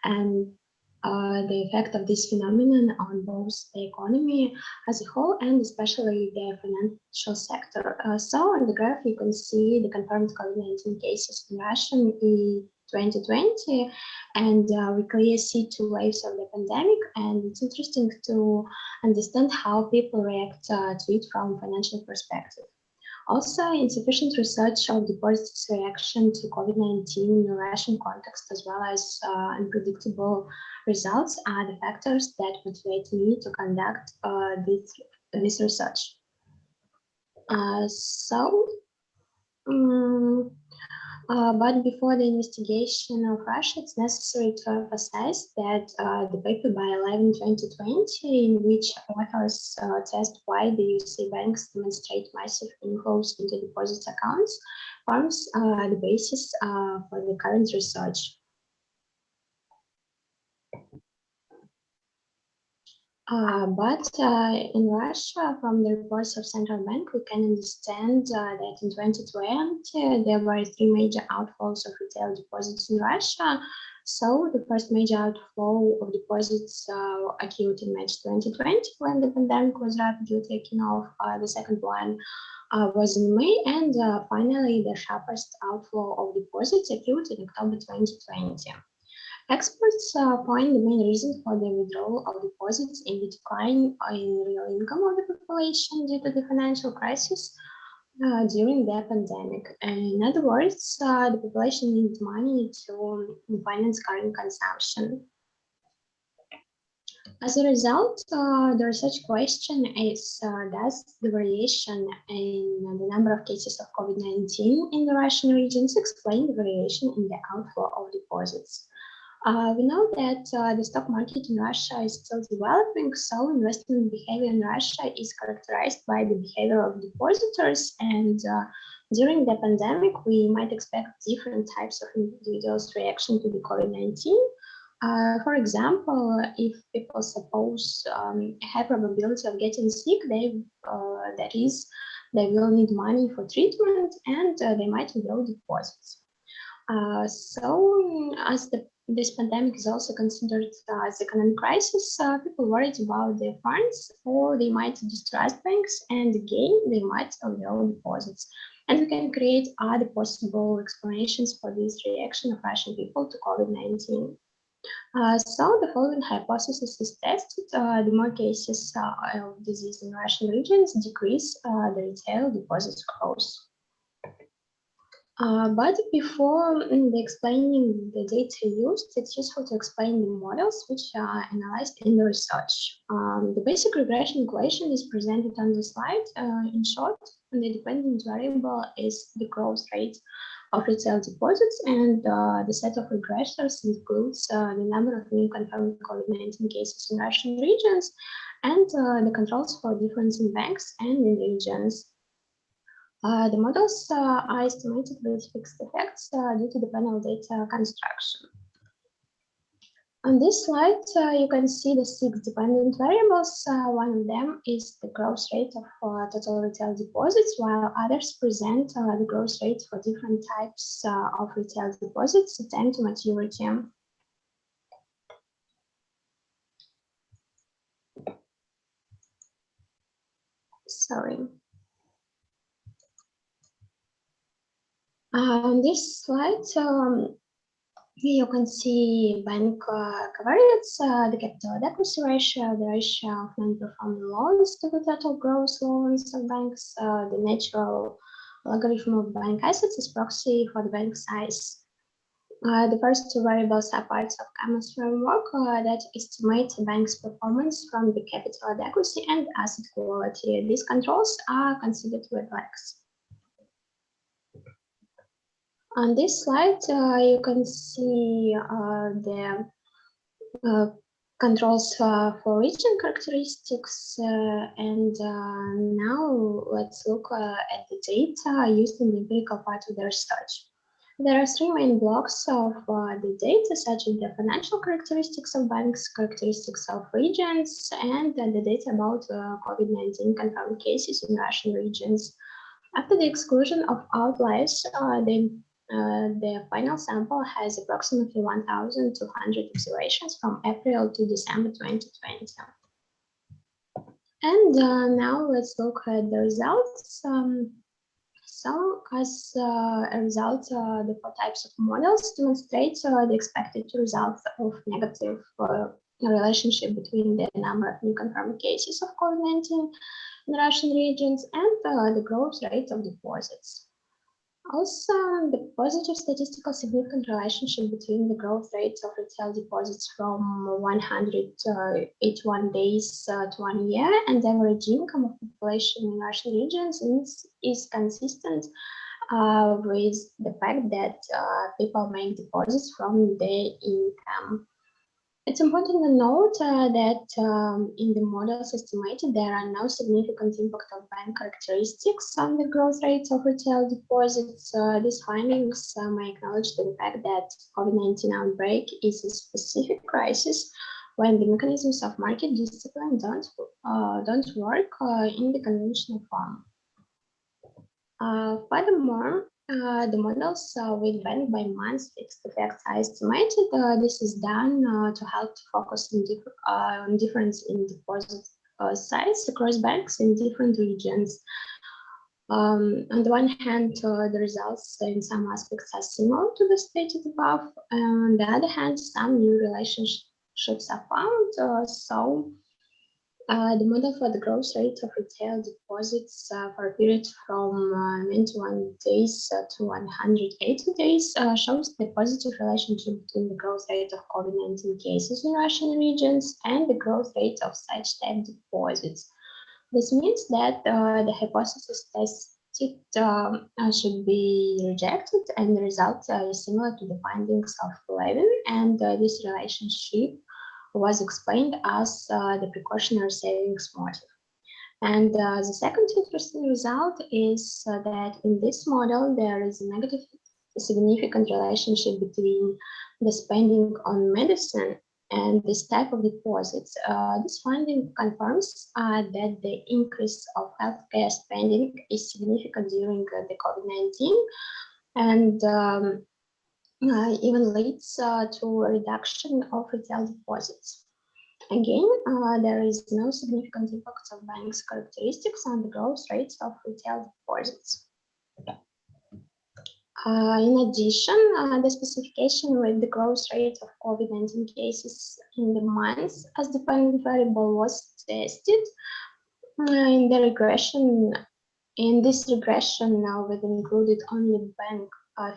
and the effect of this phenomenon on both the economy as a whole and especially the financial sector. So on the graph, you can see the confirmed COVID-19 cases in Russia in 2020, and we clearly see two waves of the pandemic, and it's interesting to understand how people react to it from financial perspective. Also, insufficient research of deposits' reaction to COVID-19 in the Russian context, as well as unpredictable results, are the factors that motivate me to conduct this research. But before the investigation of Russia, it's necessary to emphasize that the paper by 11/2020, in which authors test why the USA banks demonstrate massive inflows into deposit accounts, forms the basis for the current research. But in Russia, from the reports of central bank, we can understand that in 2020 there were three major outflows of retail deposits in Russia. So the first major outflow of deposits occurred in March 2020, when the pandemic was rapidly taking off. The second one was in May, and finally the sharpest outflow of deposits occurred in October 2020. Experts point the main reason for the withdrawal of deposits in the decline in real income of the population due to the financial crisis during the pandemic. In other words, the population needs money to finance current consumption. As a result, the research question is, does the variation in the number of cases of COVID-19 in the Russian regions explain the variation in the outflow of deposits? We know that the stock market in Russia is still developing, so investment behavior in Russia is characterized by the behavior of depositors, and during the pandemic, we might expect different types of individuals' reaction to the COVID-19. For example, if people suppose a high probability of getting sick, that is, they will need money for treatment, and they might withdraw deposits. So, as this pandemic is also considered as economic crisis, people worried about their funds, or they might distrust banks, and again, they might withdraw deposits. And we can create other possible explanations for this reaction of Russian people to COVID-19. So the following hypothesis is tested. The more cases of disease in Russian regions decrease the retail deposits growth. But before explaining the data used, it's useful to explain the models which are analyzed in the research. The basic regression equation is presented on the slide. In short, the dependent variable is the growth rate of retail deposits, and the set of regressors includes the number of new confirmed COVID-19 cases in Russian regions and the controls for difference in banks and in regions. The models are estimated with fixed effects due to the panel data construction. On this slide, you can see the 6 dependent variables. One of them is the growth rate of total retail deposits, while others present the growth rate for different types of retail deposits at time to maturity. Sorry. On this slide, you can see bank covariates, the capital adequacy ratio, the ratio of non-performing loans to the total gross loans of banks, the natural logarithm of bank assets is proxy for the bank size. The first two variables are parts of Kama's framework that estimate a bank's performance from the capital adequacy and asset quality. These controls are considered with X. On this slide, you can see the controls for region characteristics. And now let's look at the data used in the empirical part of the research. There are three main blocks of the data, such as the financial characteristics of banks, characteristics of regions, and the data about COVID-19 confirmed cases in Russian regions. After the exclusion of outliers, the final sample has approximately 1,200 observations from April to December 2020. And now let's look at the results. So as a result, the four types of models demonstrate the expected results of negative relationship between the number of new confirmed cases of COVID-19 in Russian regions and the growth rate of deposits. Also, the positive statistical significant relationship between the growth rates of retail deposits from 181 days to 1 year and average income of the population in Russian regions is consistent with the fact that people make deposits from their income. It's important to note that in the models estimated, there are no significant impact of bank characteristics on the growth rates of retail deposits. These findings may acknowledge the fact that COVID-19 outbreak is a specific crisis when the mechanisms of market discipline don't work in the conventional form. Furthermore, the models with bank by month fixed effects are estimated. This is done to help to focus on difference in deposit size across banks in different regions. On the one hand, the results in some aspects are similar to the stated above. On the other hand, some new relationships are found. The model for the growth rate of retail deposits for a period from 91 days to 180 days shows the positive relationship between the growth rate of COVID-19 cases in Russian regions and the growth rate of such type deposits. This means that the hypothesis tested should be rejected, and the result is similar to the findings of Levin, and this relationship was explained as the precautionary savings motive. And the second interesting result is that in this model, there is a negative significant relationship between the spending on medicine and this type of deposits. This finding confirms that the increase of healthcare spending is significant during the COVID-19 and even leads to a reduction of retail deposits. Again, there is no significant impact of banks' characteristics on the growth rates of retail deposits. In addition, the specification with the growth rate of COVID-19 cases in the months as dependent variable was tested. In this regression, now we've included only bank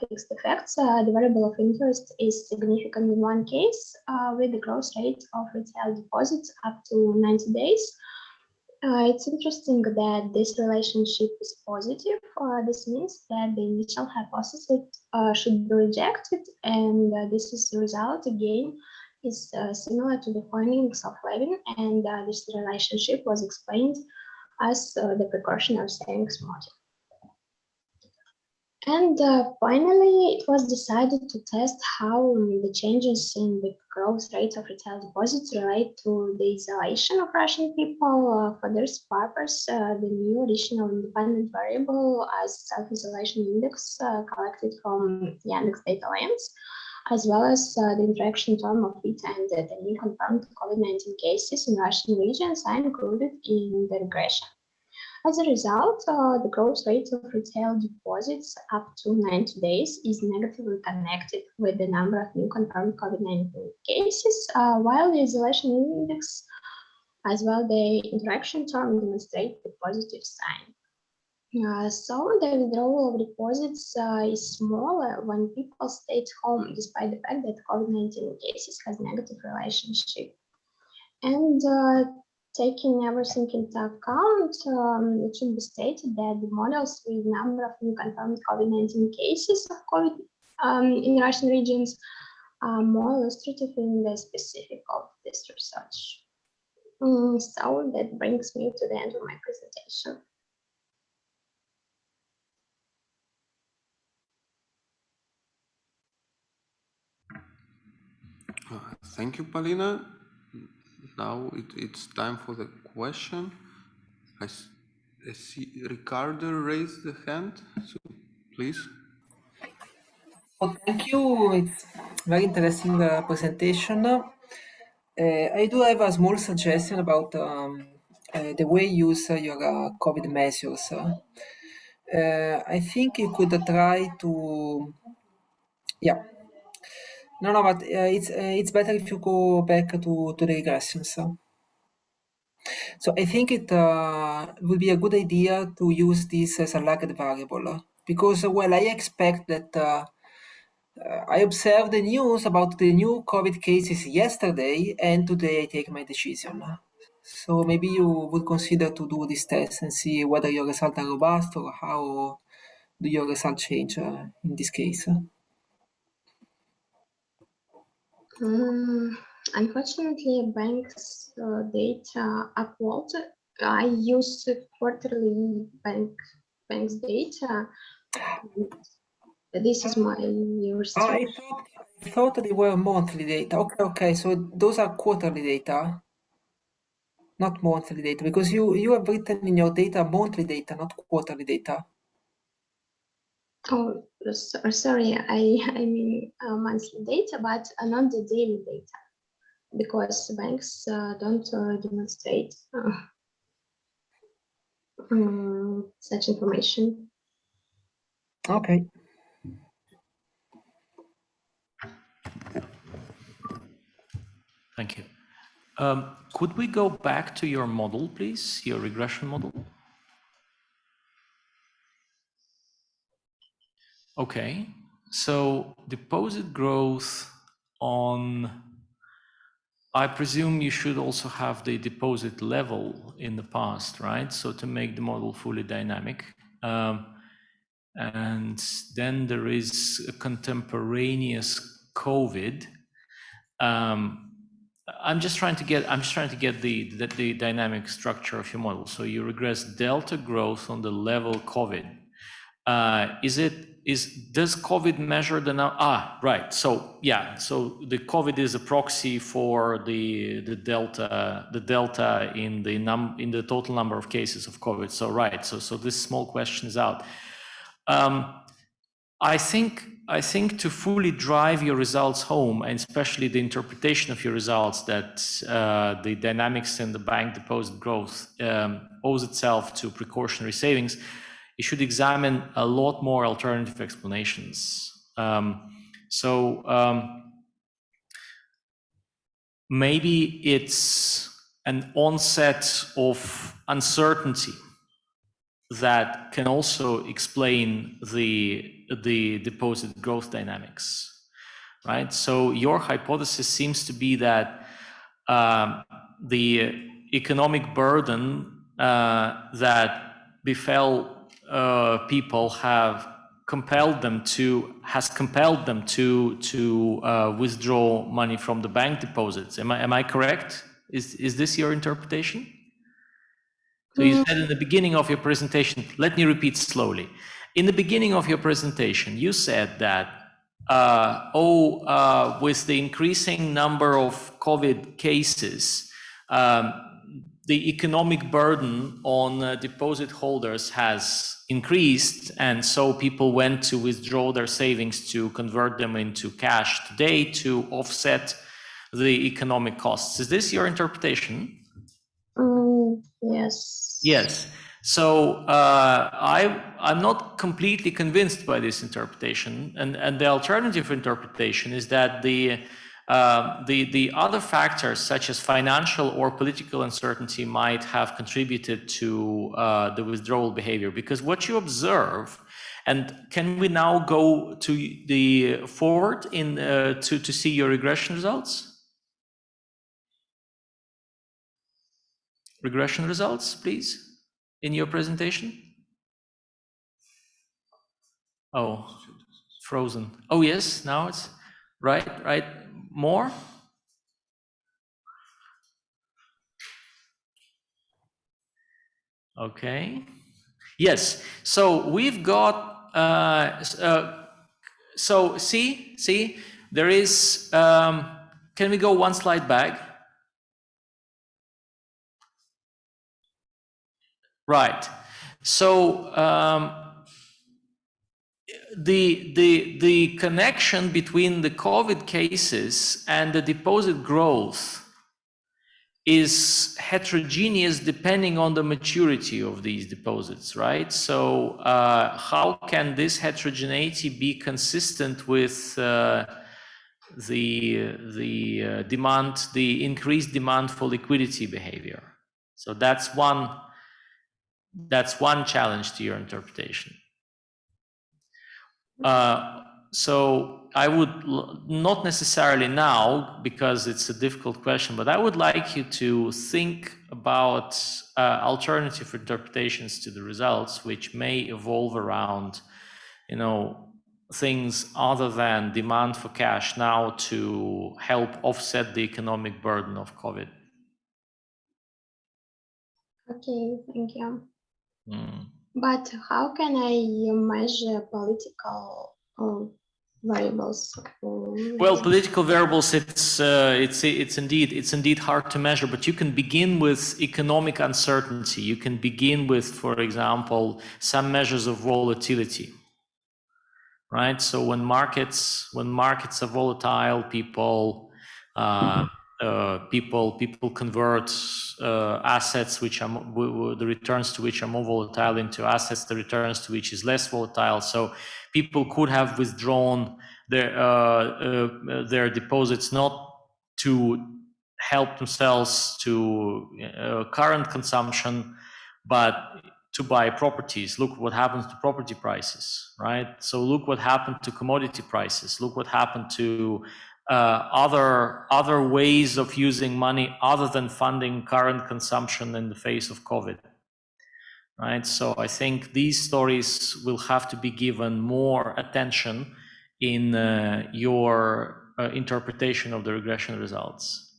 fixed effects. The variable of interest is significant in one case with the growth rate of retail deposits up to 90 days. It's interesting that this relationship is positive. This means that the initial hypothesis should be rejected, and this is the result again is similar to the findings of Levin, and this relationship was explained as the precautionary savings motive. And finally, it was decided to test how the changes in the growth rate of retail deposits relate to the isolation of Russian people. For this purpose, the new additional independent variable as self-isolation index collected from Yandex data lens, as well as the interaction term of it and the new confirmed COVID-19 cases in Russian regions are included in the regression. As a result, the growth rate of retail deposits up to 90 days is negatively connected with the number of new confirmed COVID-19 cases, while the isolation index, as well the interaction term, demonstrate the positive sign. So the withdrawal of deposits is smaller when people stayed home, despite the fact that COVID-19 cases has negative relationship. And taking everything into account, it should be stated that the models with number of new confirmed COVID-19 cases of COVID in Russian regions more illustrative in the specific of this research. So that brings me to the end of my presentation. Thank you, Polina. Now it's time for the question. I see Ricardo raised the hand, so please. Well, thank you. It's very interesting presentation. I do have a small suggestion about the way you use your COVID measures. I think you could try to, yeah. No, but it's better if you go back to the regressions. So I think it would be a good idea to use this as a lagged variable because, well, I expect that I observed the news about the new COVID cases yesterday, and today I take my decision. So maybe you would consider to do this test and see whether your results are robust or how do your results change in this case. Unfortunately, bank's data upload. I use quarterly bank's data. This is my research. I thought they were monthly data. Okay. So those are quarterly data, not monthly data, because you have written in your data monthly data, not quarterly data. Oh, sorry. I mean monthly data, but not the daily data, because banks don't demonstrate such information. Okay. Thank you. Could we go back to your model, please, your regression model? Okay, so deposit growth on, I presume you should also have the deposit level in the past, right? So to make the model fully dynamic. And then there is a contemporaneous COVID. I'm just trying to get the dynamic structure of your model. So you regress delta growth on the level COVID. Does COVID measure the now? Right. So yeah. So the COVID is a proxy for the delta in the total number of cases of COVID. So right. So this small question is out. I think to fully drive your results home, and especially the interpretation of your results, that the dynamics in the bank deposit growth owes itself to precautionary savings, you should examine a lot more alternative explanations. Maybe it's an onset of uncertainty that can also explain the deposit growth dynamics, right? So your hypothesis seems to be that the economic burden that befell people has compelled them to withdraw money from the bank deposits. Am I correct? Is this your interpretation? So you said in the beginning of your presentation, let me repeat slowly. In the beginning of your presentation, you said that, with the increasing number of COVID cases, the economic burden on deposit holders has increased, and so people went to withdraw their savings to convert them into cash today to offset the economic costs. Is this your interpretation? Yes. Yes. So I'm not completely convinced by this interpretation, and the alternative interpretation is that the other factors, such as financial or political uncertainty, might have contributed to the withdrawal behavior. Because what you observe, and can we now go to the forward in to see your regression results? Regression results, please, in your presentation. Oh, frozen. Oh yes, now it's right? More? Okay. Yes. So we've got, so see, there is, can we go one slide back? Right. So the connection between the COVID cases and the deposit growth is heterogeneous depending on the maturity of these deposits, right? So how can this heterogeneity be consistent with the demand, the increased demand for liquidity behavior? So that's one challenge to your interpretation. So I would not necessarily now, because it's a difficult question, but I would like you to think about alternative interpretations to the results, which may evolve around, you know, things other than demand for cash now to help offset the economic burden of COVID. Okay, thank you. But how can I measure political variables? Well, political variables, it's indeed hard to measure, but you can begin with economic uncertainty. You can begin with, for example, some measures of volatility, right? So when markets are volatile, people convert assets which are the returns to which are more volatile into assets, the returns to which is less volatile. So people could have withdrawn their deposits not to help themselves to current consumption, but to buy properties. Look what happens to property prices, right? So look what happened to commodity prices. Look what happened to other ways of using money other than funding current consumption in the face of COVID, right? So I think these stories will have to be given more attention in your interpretation of the regression results.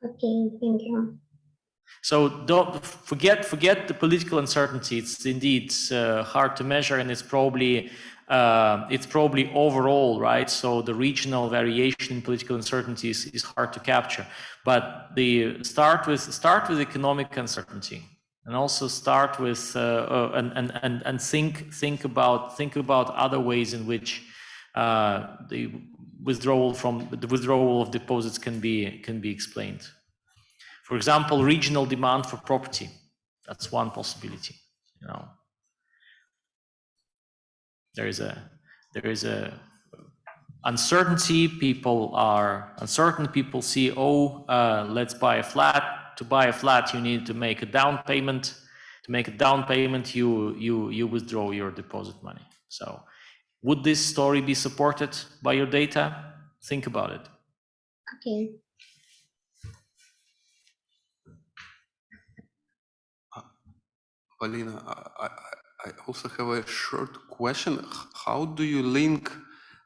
Okay, thank you. So don't forget the political uncertainty. It's indeed hard to measure, and it's probably overall, right? So the regional variation in political uncertainty is hard to capture. But the start with economic uncertainty, and also start with and think about other ways in which the withdrawal of deposits can be explained. For example, regional demand for property. That's one possibility. You know, there is a uncertainty. People are uncertain. People see, let's buy a flat. To buy a flat, you need to make a down payment. To make a down payment, you withdraw your deposit money. So, would this story be supported by your data? Think about it. Okay. Polina, I also have a short question. How do you link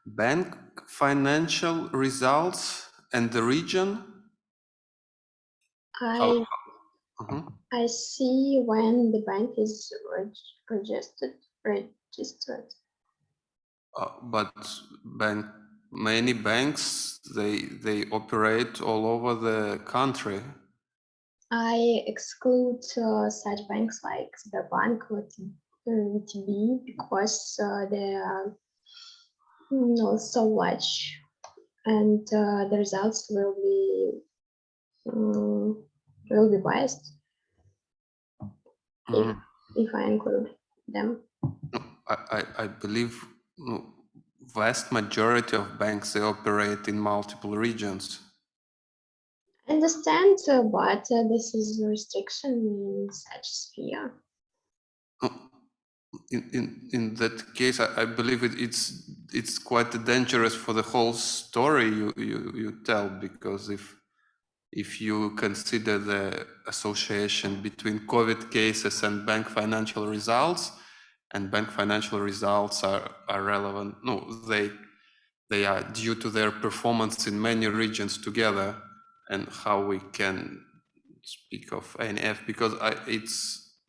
bank financial results and the region? I see when the bank is registered. But many banks, they operate all over the country. I exclude such banks like Sberbank or VTB because they are not so large, and the results will be biased if I include them. I believe vast majority of banks, they operate in multiple regions. I understand, but this is a restriction in such sphere. In that case, I believe it's quite dangerous for the whole story you tell, because if you consider the association between COVID cases and bank financial results, and bank financial results are relevant, they are due to their performance in many regions together, and how we can speak of ANF, because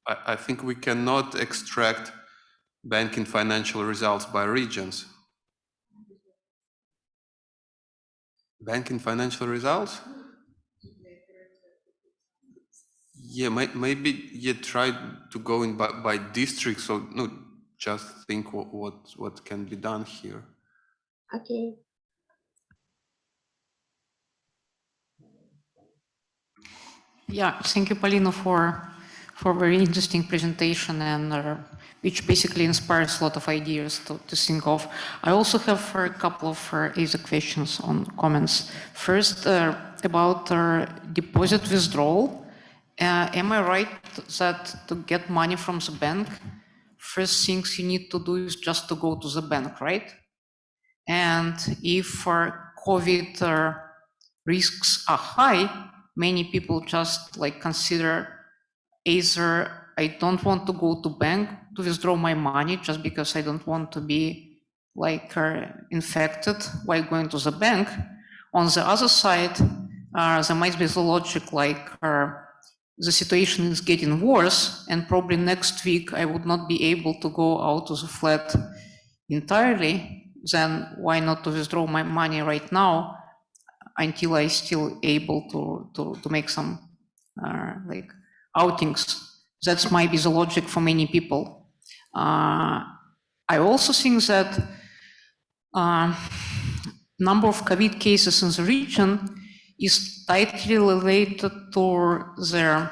I think we cannot extract banking financial results by regions. Banking financial results? Yeah, maybe you try to go in by district, so no, just think what can be done here. Okay. Yeah, thank you, Polina, for very interesting presentation, and which basically inspires a lot of ideas to think of. I also have a couple of easy questions on comments. First, about deposit withdrawal. Am I right that to get money from the bank, first things you need to do is just to go to the bank, right? And if COVID risks are high, many people just like consider either I don't want to go to bank to withdraw my money just because I don't want to be like infected while going to the bank. On the other side, there might be the logic like the situation is getting worse, and probably next week I would not be able to go out of the flat entirely. Then why not to withdraw my money right now until I still able to make some like outings? That might be the logic for many people. I also think that number of COVID cases in the region is tightly related to their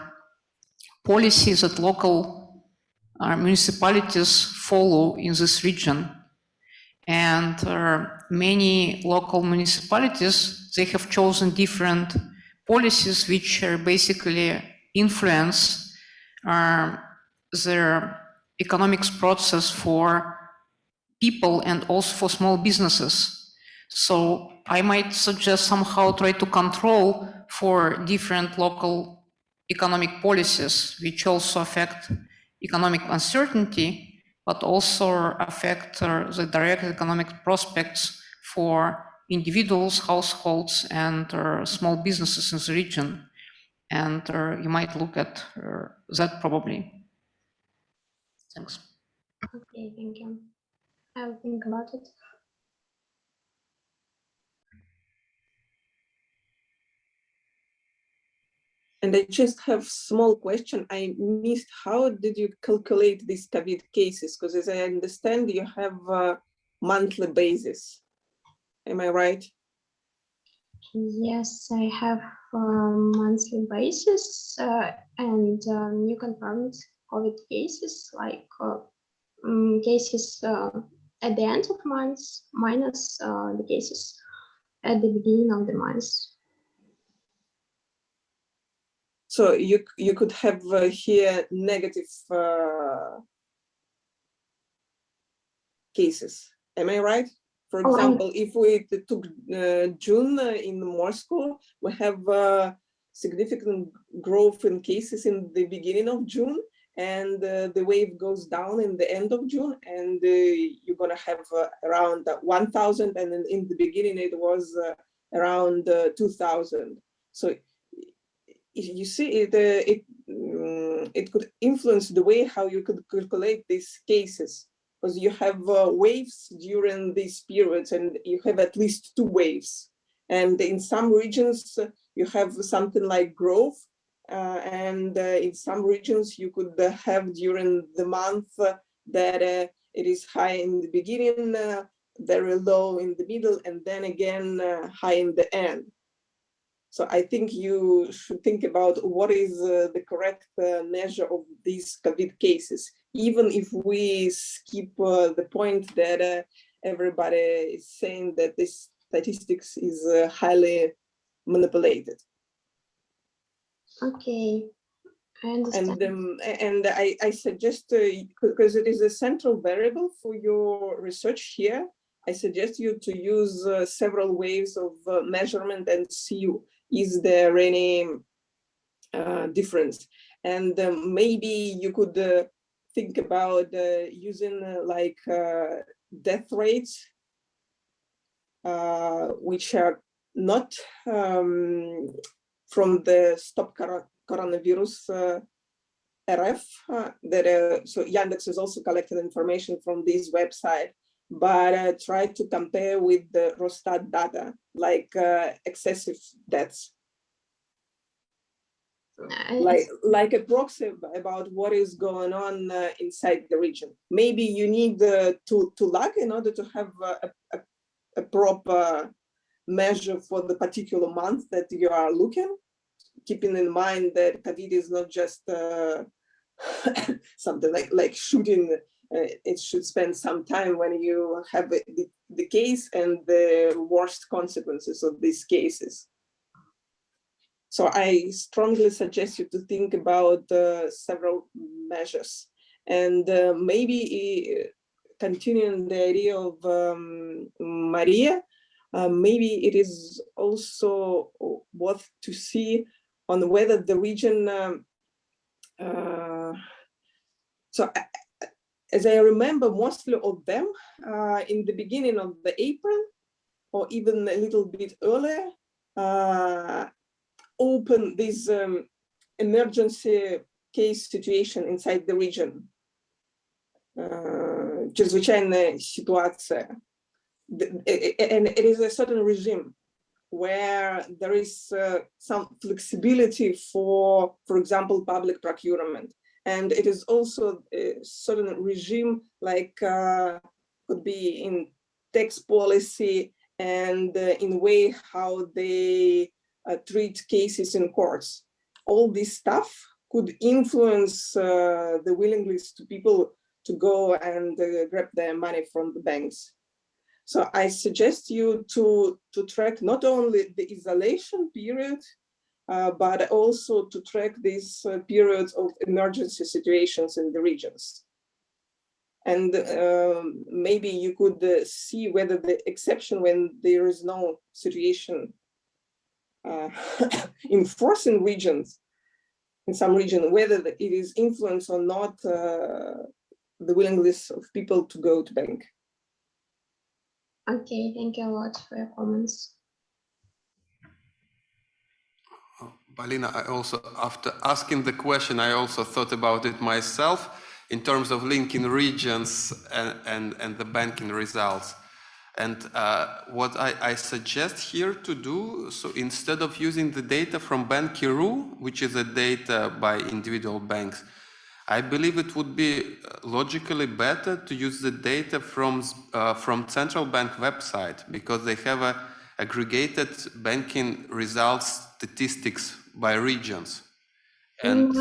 policies that local municipalities follow in this region. And many local municipalities, they have chosen different policies which basically influence their economics process for people and also for small businesses. So I might suggest somehow try to control for different local economic policies, which also affect economic uncertainty, but also affect the direct economic prospects for individuals, households, and small businesses in the region. And you might look at that probably. Thanks. Okay, thank you. I'll think about it. And I just have small question. I missed, how did you calculate these COVID cases? Because as I understand, you have a monthly basis. Am I right? Yes, I have monthly basis and you confirmed COVID cases, like cases at the end of months minus the cases at the beginning of the month. So you could have here negative cases. Am I right? For example, if we took June in Moscow, we have significant growth in cases in the beginning of June, and the wave goes down in the end of June, and you're going to have around 1,000, and in the beginning it was around 2,000. So you see, it could influence the way how you could calculate these cases, because you have waves during these periods, and you have at least 2 waves. And in some regions, you have something like growth, and in some regions, you could have during the month that it is high in the beginning, very low in the middle, and then again high in the end. So I think you should think about what is the correct measure of these COVID cases, even if we skip the point that everybody is saying that this statistics is highly manipulated. Okay, I understand. And I suggest, because it is a central variable for your research here, I suggest you to use several ways of measurement and see is there any difference. And maybe you could think about using like death rates which are not from the Stop Coronavirus RF. So Yandex is also collecting information from this website, but try to compare with the Росстат data, like excessive deaths. Like a proxy about what is going on inside the region. Maybe you need to lag in order to have a proper measure for the particular month that you are looking, keeping in mind that COVID is not just something like shooting. It should spend some time when you have the case and the worst consequences of these cases. So I strongly suggest you to think about several measures, and maybe continuing the idea of Maria, maybe it is also worth to see on whether the region, as I remember, mostly of them in the beginning of the April, or even a little bit earlier, open this emergency case situation inside the region. Чрезвычайная ситуация. And it is a certain regime where there is some flexibility for example, public procurement. And it is also a certain regime like could be in tax policy and in way how they treat cases in courts. All this stuff could influence the willingness to people to go and grab their money from the banks. So I suggest you to track not only the isolation period, but also to track these periods of emergency situations in the regions. And maybe you could see whether the exception when there is no situation in forcing regions, in some region, whether it is influenced or not the willingness of people to go to bank. Okay, thank you a lot for your comments. Polina, I also, after asking the question, I also thought about it myself in terms of linking regions and the banking results. And what I suggest here to do, so instead of using the data from Bank.ru, which is a data by individual banks, I believe it would be logically better to use the data from central bank website, because they have aggregated banking results statistics by regions. And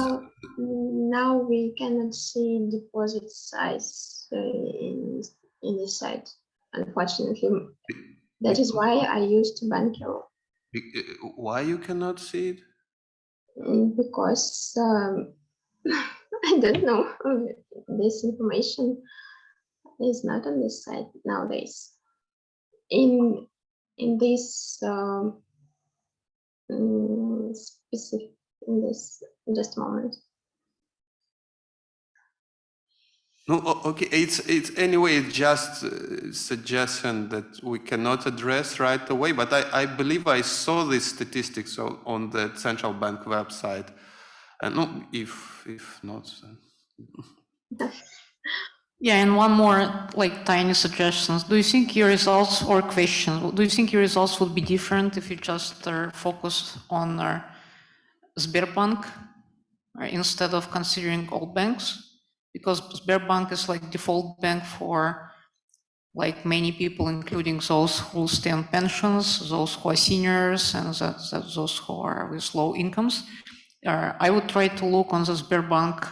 now we cannot see deposit size in this site, unfortunately. That is why I used Bank.ru. Why you cannot see it? Because I don't know. This information is not on this site nowadays. In this specific, in this just moment. No, okay. It's anyway. It's just a suggestion that we cannot address right away. But I believe I saw these statistics on the central bank website. And no, if not. Yeah, and one more like tiny suggestions. Do you think your results or question? Do you think your results would be different if you just focus on Sberbank instead of considering all banks? Because Sberbank is like default bank for like many people, including those who stay on pensions, those who are seniors, and those who are with low incomes. I would try to look on the Sberbank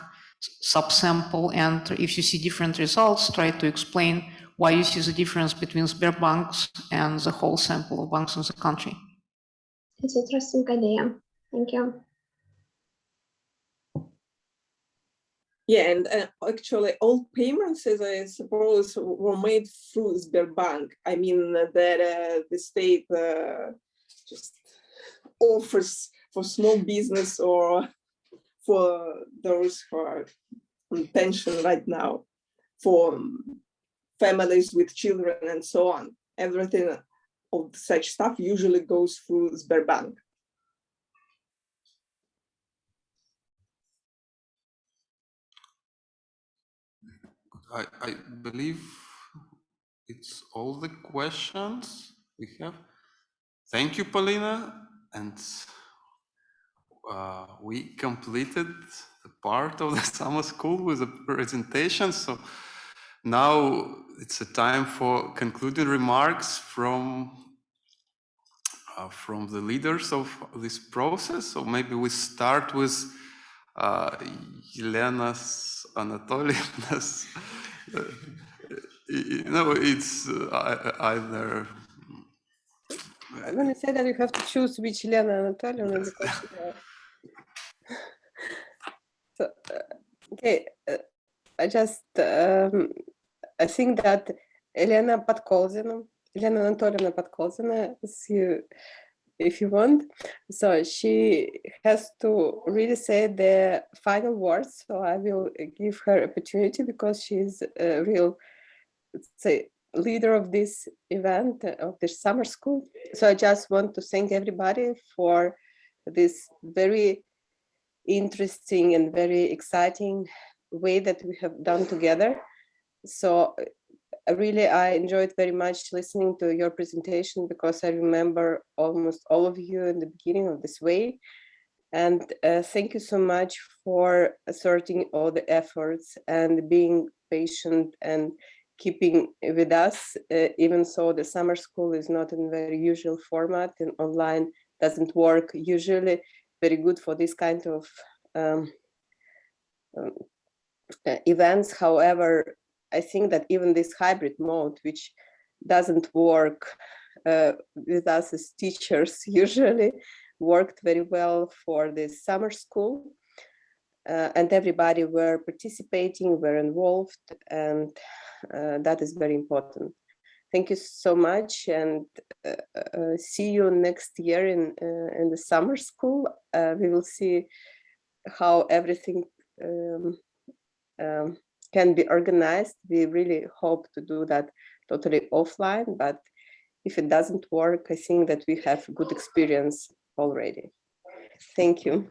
subsample, and if you see different results, try to explain why you see the difference between Sberbanks and the whole sample of banks in the country. It's an interesting idea. Thank you. Yeah, and actually all payments, as I suppose, were made through Sberbank. I mean that the state just offers for small business or for those who are on pension right now, for families with children and so on. Everything of such stuff usually goes through Sberbank. I believe it's all the questions we have. Thank you, Polina. And we completed the part of the summer school with a presentation. So now it's a time for concluding remarks from the leaders of this process. So maybe we start with Yelena's, Anatolievna's. It's either. I'm going to say that you have to choose which Elena Anatolievna because. So, okay, I just I think that Elena Anatolievna Podkolzina, if you want. So she has to really say the final words. So I will give her opportunity because she's a real, let's say, leader of this event, of this summer school. So I just want to thank everybody for this very interesting and very exciting way that we have done together. So really, I enjoyed very much listening to your presentation because I remember almost all of you in the beginning of this way. And thank you so much for asserting all the efforts and being patient and keeping with us, even so the summer school is not in very usual format and online doesn't work usually very good for this kind of events. However, I think that even this hybrid mode, which doesn't work with us as teachers usually, worked very well for this summer school. And everybody were participating, were involved, and that is very important. Thank you so much, and see you next year in the summer school. We will see how everything can be organized. We really hope to do that totally offline, but if it doesn't work, I think that we have good experience already. Thank you.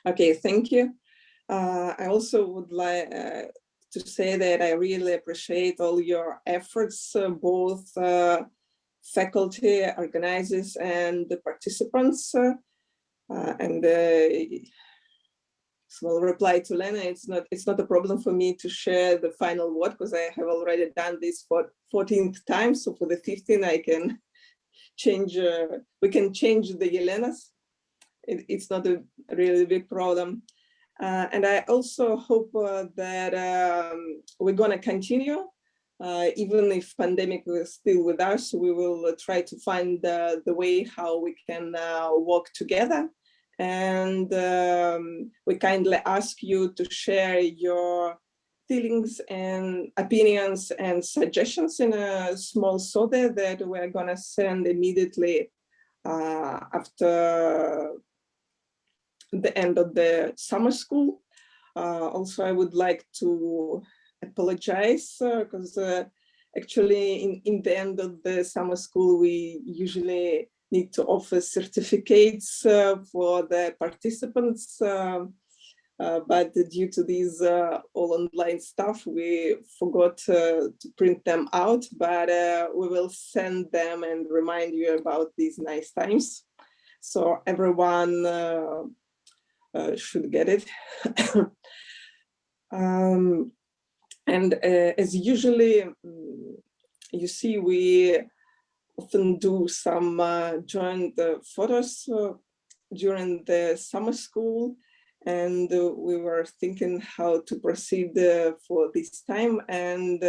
Okay, thank you. I also would like to say that I really appreciate all your efforts, both faculty, organizers, and the participants. And small reply to Lena, it's not a problem for me to share the final word because I have already done this for 14th time. So for the 15th, I can change, we can change the Yelenas. It's not a really big problem. And I also hope that we're gonna continue, even if pandemic is still with us, we will try to find the way how we can work together. And we kindly ask you to share your feelings and opinions and suggestions in a small survey that we're gonna send immediately after the end of the summer school. Also, I would like to apologize because actually in the end of the summer school, we usually need to offer certificates for the participants. But due to these all online stuff, we forgot to print them out, but we will send them and remind you about these nice times. So everyone should get it. And as usually, you see, we often do some joint photos during the summer school, and we were thinking how to proceed for this time, and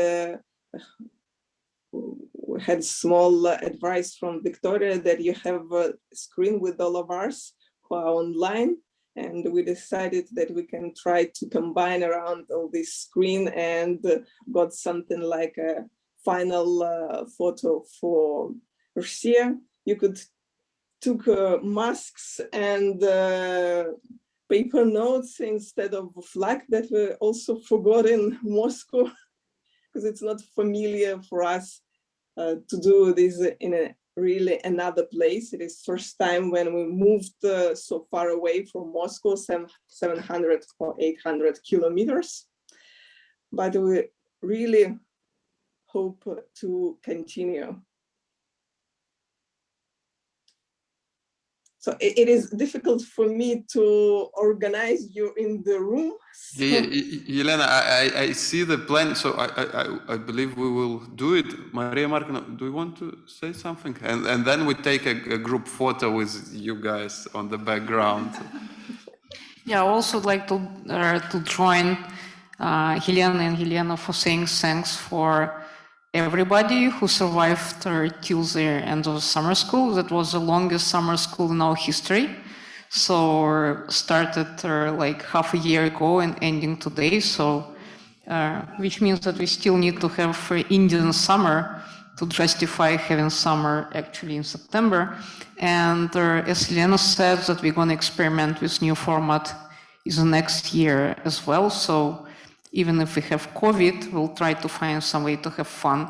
we had small advice from Victoria that you have a screen with all of us who are online, and we decided that we can try to combine around all this screen and got something like a final photo for RSSIA. You could took masks and paper notes instead of flag that were also forgot in Moscow. because it's not familiar for us to do this in a really another place. It is first time when we moved so far away from Moscow, 700 or 800 kilometers. But we really hope to continue. So it is difficult for me to organize you in the room. So. Elena, I see the plan, so I believe we will do it. Maria Markina, do you want to say something? And then we take a group photo with you guys on the background. Yeah, I also like to join Helena and Helena for saying thanks for everybody who survived till the end of summer school. That was the longest summer school in our history. So started like half a year ago and ending today. So which means that we still need to have Indian summer to justify having summer actually in September. And as Helena said, that we're going to experiment with new format is the next year as well. So even if we have COVID, we'll try to find some way to have fun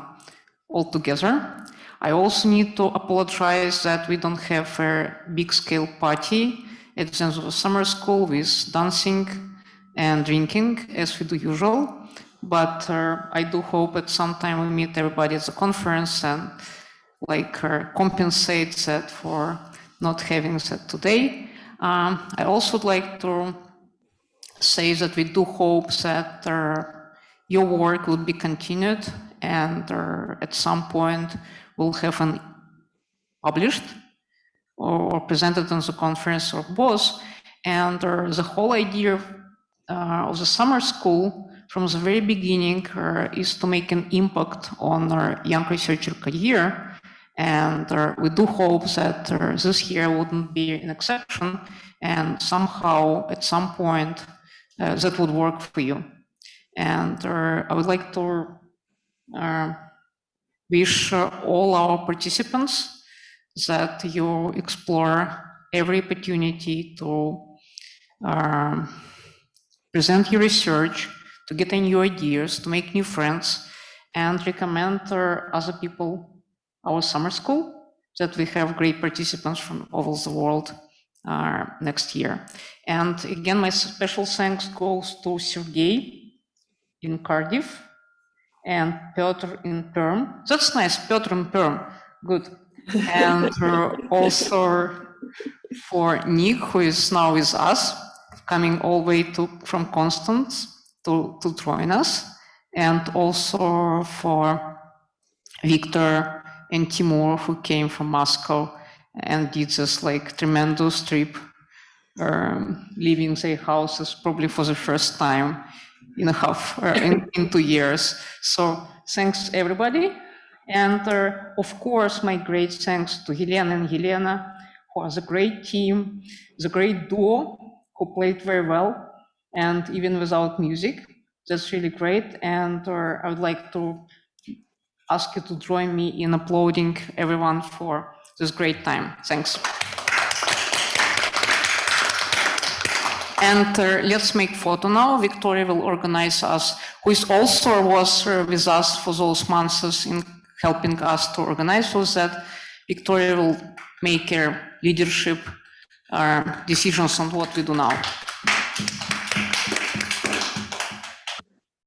all together. I also need to apologize that we don't have a big scale party at the end of the summer school with dancing and drinking as we do usual. But I do hope at some time we meet everybody at the conference and like compensate that for not having that today. I also would like to say that we do hope that your work will be continued and at some point we'll have an published or presented on the conference or both. And the whole idea of the summer school from the very beginning is to make an impact on our young researcher career. And we do hope that this year wouldn't be an exception and somehow at some point that would work for you. And I would like to wish all our participants that you explore every opportunity to present your research, to get new ideas, to make new friends, and recommend other people our summer school, that we have great participants from all over the world next year. And again, my special thanks goes to Sergey in Cardiff and Piotr in Perm. That's nice, Piotr in Perm, good. And also for Nick, who is now with us, coming all the way from Constance to join us, and also for Victor and Timur, who came from Moscow and did this like tremendous trip, leaving their houses probably for the first time in 2 years. So thanks everybody. And of course, my great thanks to Helena and Helena, who are the great team, the great duo, who played very well, and even without music. That's really great. And I would like to ask you to join me in applauding everyone for this great time. Thanks. And let's make photo now. Victoria will organize us, who is also was with us for those months in helping us to organize those that. Victoria will make her leadership decisions on what we do now.